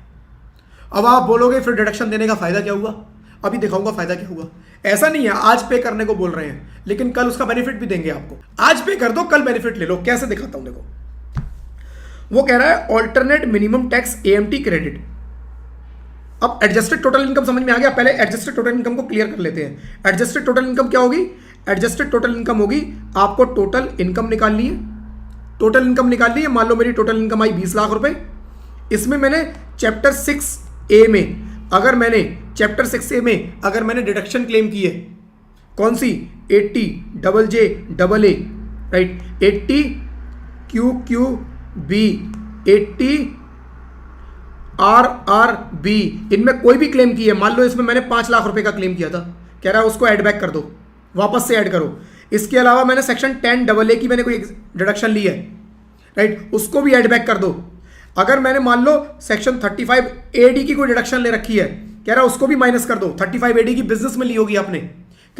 अब आप बोलोगे फिर डिडक्शन देने का फायदा क्या हुआ, अभी दिखाऊंगा फायदा क्या हुआ। ऐसा नहीं है आज पे करने को बोल रहे हैं, लेकिन कल उसका बेनिफिट भी देंगे आपको। आज पे कर दो, कल बेनिफिट ले लो। कैसे दिखाता हूं, देखो। वो कह रहा है alternate minimum tax AMT credit. अब एडजस्टेड टोटल इनकम समझ में आ गया। पहले एडजस्टेड टोटल इनकम को क्लियर कर लेते हैं। एडजस्टेड टोटल इनकम क्या होगी, एडजस्टेड टोटल इनकम होगी, आपको टोटल इनकम निकालनी है। टोटल इनकम निकालनी है, मान लो मेरी टोटल इनकम आई 20 लाख रुपए। इसमें मैंने चैप्टर 6A में, अगर मैंने चैप्टर 6A में अगर मैंने डिडक्शन क्लेम की है, कौन सी, 80JJAA, राइट, 80QQB, 80RRB, इनमें कोई भी क्लेम की है, मान लो इसमें मैंने 5 लाख रुपए का क्लेम किया था, कह रहा है उसको ऐड बैक कर दो, वापस से ऐड करो। इसके अलावा मैंने सेक्शन 10AA की मैंने कोई डिडक्शन ली है, राइट, उसको भी ऐड बैक कर दो। अगर मैंने मान लो सेक्शन 35AD की कोई डिडक्शन ले रखी है, कह रहा है उसको भी माइनस कर दो। 35AD की बिजनेस में ली होगी आपने, कह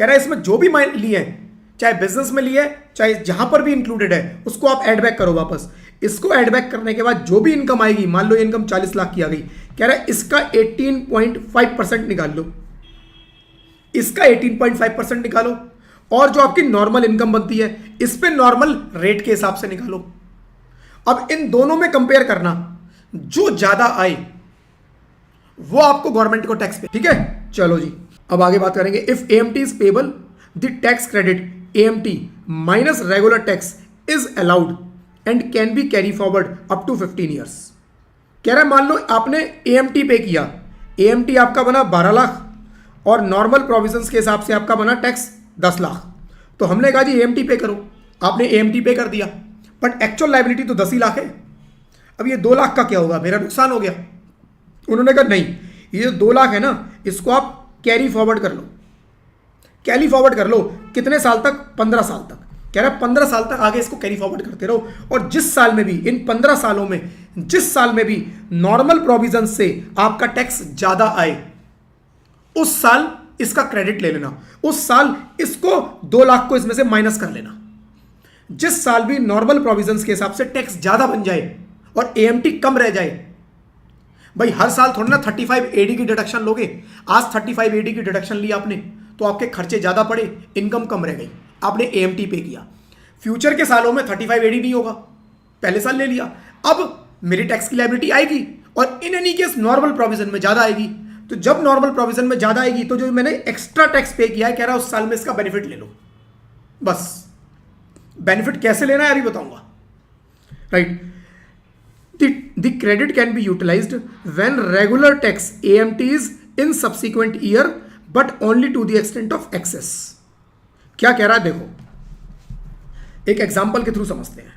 रहा है इसमें जो भी ली है, चाहे बिजनेस में ली है, चाहे जहां पर भी इंक्लूडेड है, उसको आप ऐड बैक करो वापस। इसको ऐड बैक करने के बाद जो भी इनकम आएगी, मान लो ये इनकम 40 लाख की आ गई, कह रहा है इसका 18.5% निकाल लो, इसका 18.5% निकालो, और जो आपकी नॉर्मल इनकम बनती है इस पे नॉर्मल रेट के हिसाब से निकालो। अब इन दोनों में कंपेयर करना, जो ज्यादा आए वो आपको गवर्नमेंट को टैक्स पे, ठीक है। चलो जी, अब आगे बात करेंगे। If AMT is payable, the tax credit AMT minus regular tax is allowed and can be carry forward up to 15 years. कह रहा है मान लो आपने AMT पे किया, AMT आपका बना 12 लाख और नॉर्मल प्रोविजंस के हिसाब से आपका बना टैक्स 10 लाख। तो हमने कहा जी AMT पे करो, आपने AMT पे कर दिया, बट एक्चुअल लायबिलिटी तो 10 ही लाख है। अब ये 2 लाख का क्या होगा, मेरा नुकसान हो गया। उन्होंने कहा नहीं, ये जो 2 लाख है ना, इसको आप कैरी फॉरवर्ड कर लो। कैरी फॉरवर्ड कर लो कितने साल तक, 15 साल तक। कह रहा है 15 साल तक आगे इसको कैरी फॉरवर्ड करते रहो, और जिस साल में भी, इन 15 सालों में जिस साल में भी नॉर्मल प्रोविजन से आपका टैक्स ज्यादा आए, उस साल इसका क्रेडिट ले लेना, उस साल इसको 2 लाख को इसमें से माइनस कर लेना। जिस साल भी नॉर्मल प्रोविजंस के हिसाब से टैक्स ज्यादा बन जाए और AMT कम रह जाए, भाई हर साल थोड़ा ना 35AD की डिडक्शन लोगे। आज 35AD की डिडक्शन ली आपने तो आपके खर्चे ज्यादा पड़े, इनकम कम रह गई, आपने AMT पे किया। फ्यूचर के सालों में 35AD नहीं होगा, पहले साल ले लिया, अब मेरी टैक्स की लायबिलिटी आएगी और in any case normal provision में ज्यादा आएगी। तो जब नॉर्मल प्रोविजन में ज्यादा आएगी तो जो मैंने एक्स्ट्रा टैक्स पे किया है, कह रहा है उस साल में इसका बेनिफिट ले लो। बस बेनिफिट कैसे लेना है अभी बताऊंगा, right. The credit can be utilized when regular tax AMT is in subsequent year but only to the extent of excess। क्या कह रहा है देखो, एक एग्जांपल के थ्रू समझते हैं।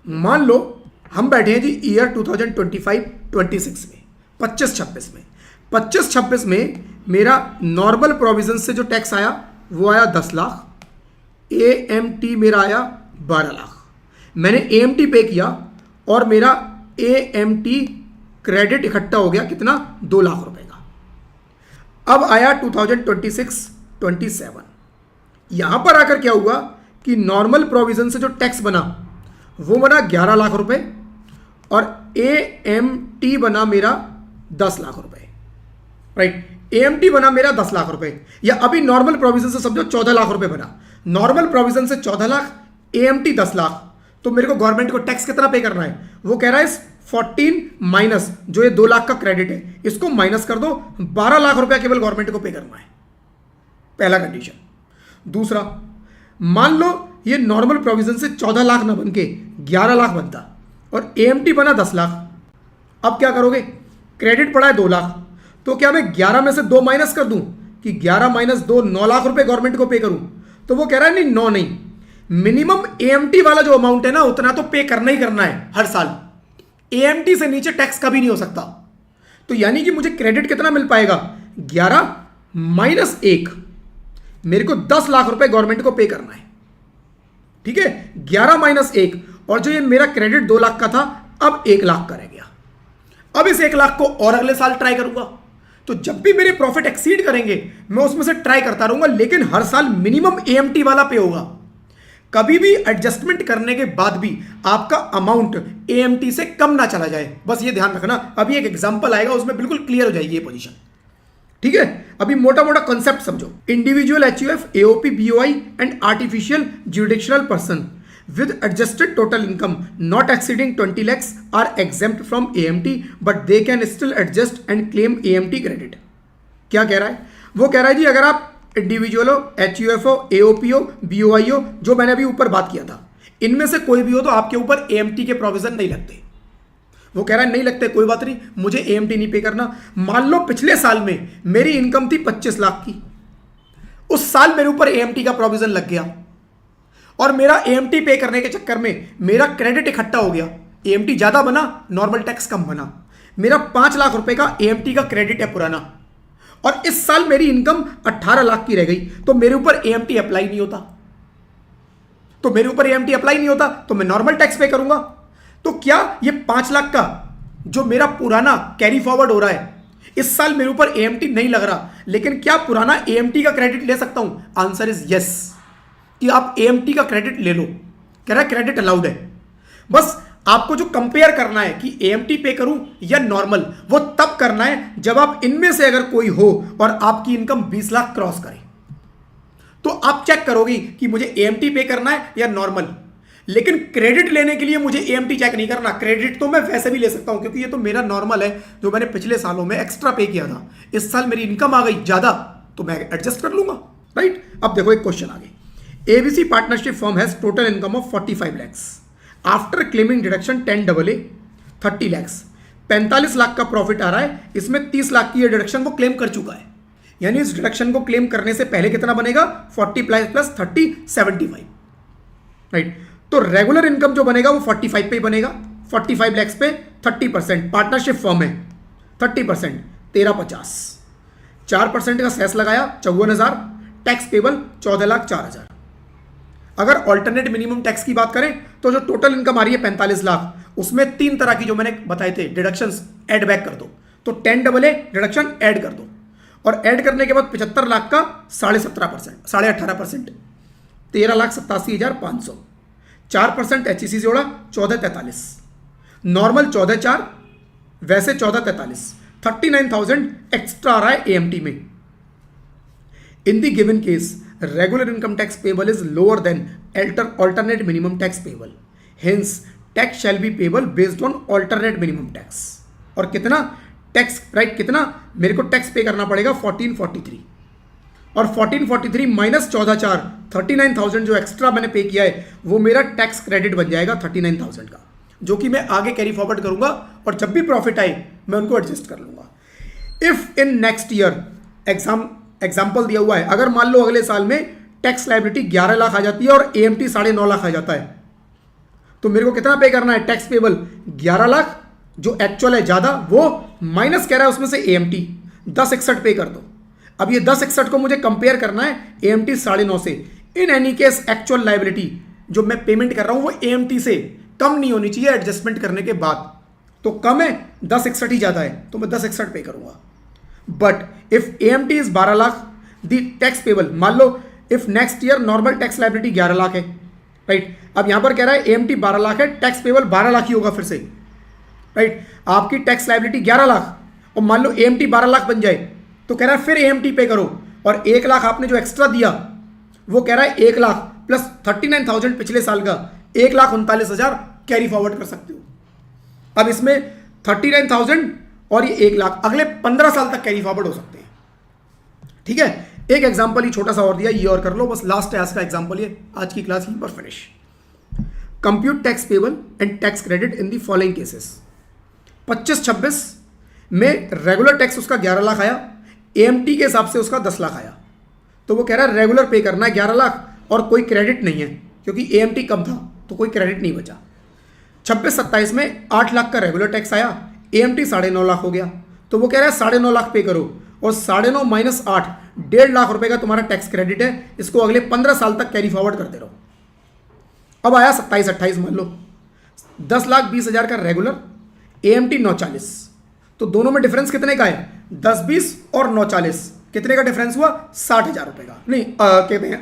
मान लो हम बैठे हैं जी ईयर 2025-26 में, 25-26 में। 25-26 में मेरा नॉर्मल प्रोविजन से जो टैक्स आया वो आया 10 लाख, AMT मेरा आया 12 लाख। मैंने AMT पे किया और मेरा AMT क्रेडिट इकट्ठा हो गया कितना, 2 लाख रुपए का। अब आया 2026-27, यहां पर आकर क्या हुआ कि नॉर्मल प्रोविजन से जो टैक्स बना वो बना 11 लाख रुपए और AMT बना मेरा 10 लाख रुपए, राइट। AMT बना मेरा 10 लाख रुपए, या अभी नॉर्मल प्रोविजन से समझो 14 लाख रुपए बना। नॉर्मल प्रोविजन से 14 लाख, AMT 10 लाख, तो मेरे को गवर्नमेंट को टैक्स कितना पे करना है? वो कह रहा है 14 माइनस जो ये 2 लाख का क्रेडिट है इसको माइनस कर दो, 12 लाख रुपया केवल गवर्नमेंट को पे करना है, पहला कंडीशन। दूसरा, मान लो ये नॉर्मल प्रोविजन से 14 लाख ना बन के 11 लाख बनता और AMT बना 10 लाख। अब क्या करोगे? क्रेडिट पड़ा है 2 लाख, तो क्या मैं 11 में से 2 माइनस कर दूं कि 11 माइनस 2 9 लाख रुपए गवर्नमेंट को पे करूं? तो वो कह रहा है नहीं, 9 नहीं, मिनिमम AMT वाला जो अमाउंट है ना उतना तो पे करना ही करना है हर साल। AMT से नीचे टैक्स कभी नहीं हो सकता। तो यानी कि मुझे क्रेडिट कितना मिल पाएगा? 11 माइनस 1, मेरे को 10 लाख रुपए गवर्नमेंट को पे करना है, ठीक है। 11 माइनस 1, और जो ये मेरा क्रेडिट 2 लाख का था अब 1 लाख का रह गया। अब इस 1 लाख को और अगले साल ट्राई करूंगा, तो जब भी मेरे प्रॉफिट एक्सीड करेंगे मैं उसमें से ट्राई करता रहूंगा, लेकिन हर साल मिनिमम AMT वाला पे होगा। कभी भी एडजस्टमेंट करने के बाद भी आपका अमाउंट AMT से कम ना चला जाए, बस ये ध्यान रखना। अभी एक एग्जांपल आएगा उसमें बिल्कुल क्लियर हो जाएगी ये पोजीशन, ठीक है। अभी मोटा मोटा कॉन्सेप्ट समझो। Individual HUF, AOP, BOI and artificial jurisdictional person with adjusted total income not exceeding 20 lakhs are exempt from AMT but they can still adjust and claim AMT credit। क्या कह रहा है? वो कह रहा है जी अगर आप इंडिविजुअल हो, HUF हो, AOP हो, BOI हो, जो मैंने अभी ऊपर बात किया था, इनमें से कोई भी हो तो आपके ऊपर AMT के प्रोविजन नहीं लगते। वो कह रहा है नहीं लगते, कोई बात नहीं, मुझे AMT नहीं पे करना। मान लो पिछले साल में मेरी इनकम थी 25 लाख की, उस साल मेरे ऊपर AMT का प्रोविजन लग गया और मेरा AMT पे करने के चक्कर में मेरा क्रेडिट इकट्ठा हो गया, AMT ज्यादा बना, नॉर्मल टैक्स कम बना। मेरा 5 लाख रुपए का AMT का क्रेडिट है पुराना, और इस साल मेरी इनकम 18 लाख की रह गई, तो मेरे ऊपर AMT अप्लाई नहीं होता। तो मेरे ऊपर AMT अप्लाई नहीं होता तो मैं नॉर्मल टैक्स पे करूंगा। तो क्या ये 5 लाख का जो मेरा पुराना कैरी फॉरवर्ड हो रहा है, इस साल मेरे ऊपर AMT नहीं लग रहा, लेकिन क्या पुराना AMT का क्रेडिट ले सकता हूं? आंसर इज यस, कि आप AMT का क्रेडिट ले लो। कह रहा है क्रेडिट अलाउड है। बस आपको जो कंपेयर करना है कि AMT पे करूं या नॉर्मल, वो तब करना है जब आप इनमें से अगर कोई हो और आपकी इनकम 20 लाख क्रॉस करे, तो आप चेक करोगे कि मुझे AMT पे करना है या नॉर्मल। लेकिन क्रेडिट लेने के लिए मुझे AMT चेक नहीं करना, क्रेडिट तो मैं वैसे भी ले सकता हूं क्योंकि ये तो मेरा नॉर्मल है जो मैंने पिछले सालों में एक्स्ट्रा पे किया था। इस साल मेरी इनकम आ गई ज्यादा तो मैं एडजस्ट कर लूंगा, राइट। अब देखो एक क्वेश्चन आगे। ABC partnership firm has total income of 45 lakhs. After claiming deduction 10 AA 30 lakhs, 45 lakh का प्रॉफिट आ रहा है, इसमें 30 लाख की ये डिडक्शन वो क्लेम कर चुका है। यानी इस डिडक्शन को क्लेम करने से पहले कितना बनेगा? 40 प्लस 30 75, राइट। तो रेगुलर इनकम जो बनेगा वो 45 पे ही बनेगा। 45 लैक्स पे 30%, पार्टनरशिप फर्म है 30%, 1350, 4% का सेस लगाया 54,000, टैक्स पेबल 14,04,000। अगर ऑल्टरनेट मिनिमम टैक्स की बात करें तो जो टोटल इनकम आ रही है 45 लाख, उसमें 3 तरह की जो मैंने बताए थे डिडक्शंस ऐड बैक कर दो। तो 10 AA डिडक्शन ऐड कर दो, और ऐड करने के बाद 75 लाख का 17.5%, 18%, 13,87,500, 4% HEC जोड़ा 14,43, नॉर्मल 14,4, वैसे 14,43, 39,000 एक्स्ट्रा आ रहा है AMT में। In the given case, regular income tax payable is lower than alternate minimum tax payable. Hence, tax shall be payable based on alternate minimum tax. और कितना टैक्स, राइट, कितना मेरे को टैक्स पे करना पड़ेगा? 1443, और 1443 माइनस 14,4, 39,000 जो एक्स्ट्रा मैंने पे किया है वो मेरा टैक्स क्रेडिट बन जाएगा 39,000 का, जो कि मैं आगे कैरी फॉरवर्ड करूंगा और जब भी प्रॉफिट आए मैं उनको एडजस्ट कर लूंगा। If in next year, example दिया हुआ है, अगर मान लो अगले साल में टैक्स लायबिलिटी 11 लाख आ जाती है और AMT 9.5 लाख आ जाता है, तो मेरे को कितना पे करना है? टैक्स पेबल 11 लाख जो एक्चुअल है ज्यादा, वो माइनस कह रहा है उसमें से AMT 1061 पे कर दो। अब ये 1061 को मुझे कंपेयर करना है AMT 9.5 से। In any case actual liability जो मैं पेमेंट कर रहा हूं वो AMT से कम नहीं होनी चाहिए एडजस्टमेंट करने के बाद। तो कम है, 1061 ही ज्यादा है, तो मैं 1061 पे करूंगा। But if AMT is 12 lakh, the tax payable, मान लो if next year normal tax liability 11 lakh है राइट। अब यहां पर कह रहा है एएमटी 12 लाख है, टैक्स पेबल 12 लाख ही होगा फिर से, राइट। आपकी टैक्स लायबिलिटी 11 लाख और मान लो एएमटी 12 लाख बन जाए तो कह रहा है फिर एएमटी पे करो, और 1 लाख आपने जो एक्स्ट्रा दिया वो कह रहा है 1 लाख प्लस 39,000 पिछले साल का 1,39,000 कैरी फॉरवर्ड कर सकते हो। अब इसमें 39,000 और ये 1 लाख अगले 15 साल तक कैरी फॉरवर्ड हो सकते हैं, ठीक है। एक एग्जांपल ही छोटा सा और दिया, ये और कर लो बस, लास्ट है आज का एग्जांपल ये, आज की क्लास यहीं पर finish. Compute tax payable and tax credit in the following cases. 25-26 में रेगुलर टैक्स उसका 11 लाख आया, एएमटी के हिसाब से उसका 10 लाख आया, तो वो कह रहा है रेगुलर पे करना है 11 लाख और कोई क्रेडिट नहीं है क्योंकि एएमटी कम था तो कोई क्रेडिट नहीं बचा। 26-27 में 8 लाख का रेगुलर टैक्स आया, एएमटी 9.5 लाख हो गया, तो वो कह रहा है 9.5 लाख पे करो और 9.5 माइनस 8 1.5 लाख रुपए का तुम्हारा टैक्स क्रेडिट है, इसको अगले 15 साल तक कैरी फॉरवर्ड करते रहो। अब आया 27-28 मान लो 10,20,000 का रेगुलर, एएमटी 940, तो दोनों में डिफरेंस कितने का है 10-20 और 940, कितने का डिफरेंस हुआ 60,000 रुपए का, नहीं कहते हैं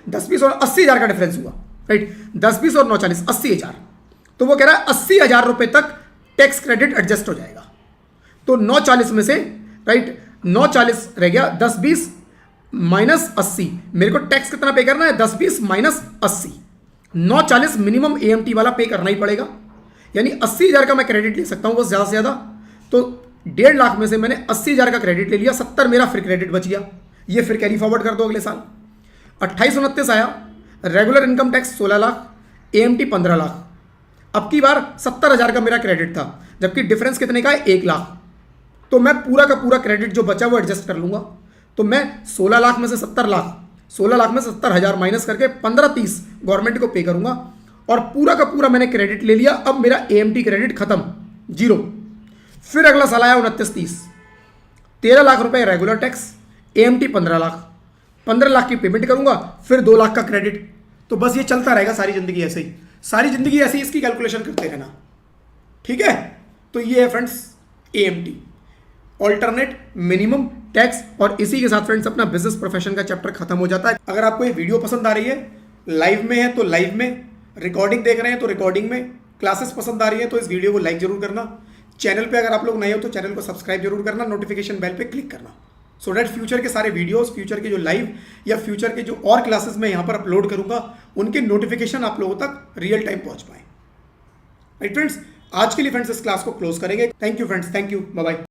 10-20 और 80,000 का डिफरेंस हुआ, राइट। 10-20 और 940 80,000, तो वो कह रहा है 80,000 रुपए तक टैक्स क्रेडिट एडजस्ट हो जाएगा। तो 940 में से, राइट, 940 रह गया, 10-20 माइनस 80, मेरे को टैक्स कितना पे करना है 10-20 माइनस 80, 940 मिनिमम एएमटी वाला पे करना ही पड़ेगा, यानी 80,000 का मैं क्रेडिट ले सकता हूं बस ज़्यादा से ज़्यादा। तो 1.5 लाख में से मैंने 80,000 का क्रेडिट ले लिया, 70 मेरा फिर क्रेडिट बच गया, ये फिर कैरी फॉरवर्ड कर दो अगले साल। 28-29 आया, regular income tax 16 lakh, AMT 15 lakh, अब की बार 70,000 का मेरा क्रेडिट था, जबकि डिफरेंस कितने का है 1 लाख, तो मैं पूरा का पूरा क्रेडिट जो बचा वो एडजस्ट कर लूंगा। तो मैं 16 लाख में से 70 लाख, 16 लाख में 70,000 माइनस करके 15-30 गवर्नमेंट को पे करूंगा, और पूरा का पूरा मैंने क्रेडिट ले लिया। अब मेरा एएमटी क्रेडिट खत्म, 0। फिर अगला साल आया 29-30, 13 लाख रुपए regular tax, AMT 15 lakh, 15 lakh की पेमेंट करूंगा, फिर 2 लाख का क्रेडिट। तो बस ये चलता रहेगा सारी जिंदगी ऐसे ही, सारी जिंदगी ऐसे ही इसकी कैलकुलेशन करते रहना, ठीक है। तो ये है friends AMT, alternate minimum tax, और इसी के साथ फ्रेंड्स अपना बिजनेस प्रोफेशन का चैप्टर खत्म हो जाता है। अगर आपको ये वीडियो पसंद आ रही है, लाइव में है तो लाइव में, रिकॉर्डिंग देख रहे हैं तो रिकॉर्डिंग में, क्लासेस पसंद आ रही है तो इस वीडियो को लाइक जरूर करना। चैनल पे अगर आप लोग नए हो तो चैनल को सब्सक्राइब जरूर करना, नोटिफिकेशन बेल पे क्लिक करना, सो डेट फ्यूचर के सारे वीडियोस, फ्यूचर के जो लाइव या फ्यूचर के जो और क्लासेस मैं यहाँ पर अपलोड करूँगा उनके नोटिफिकेशन आप लोगों तक रियल टाइम पहुँच पाए। राइट फ्रेंड्स, आज के लिए फ्रेंड्स इस क्लास को क्लोज करेंगे। Thank you friends, thank you, bye bye.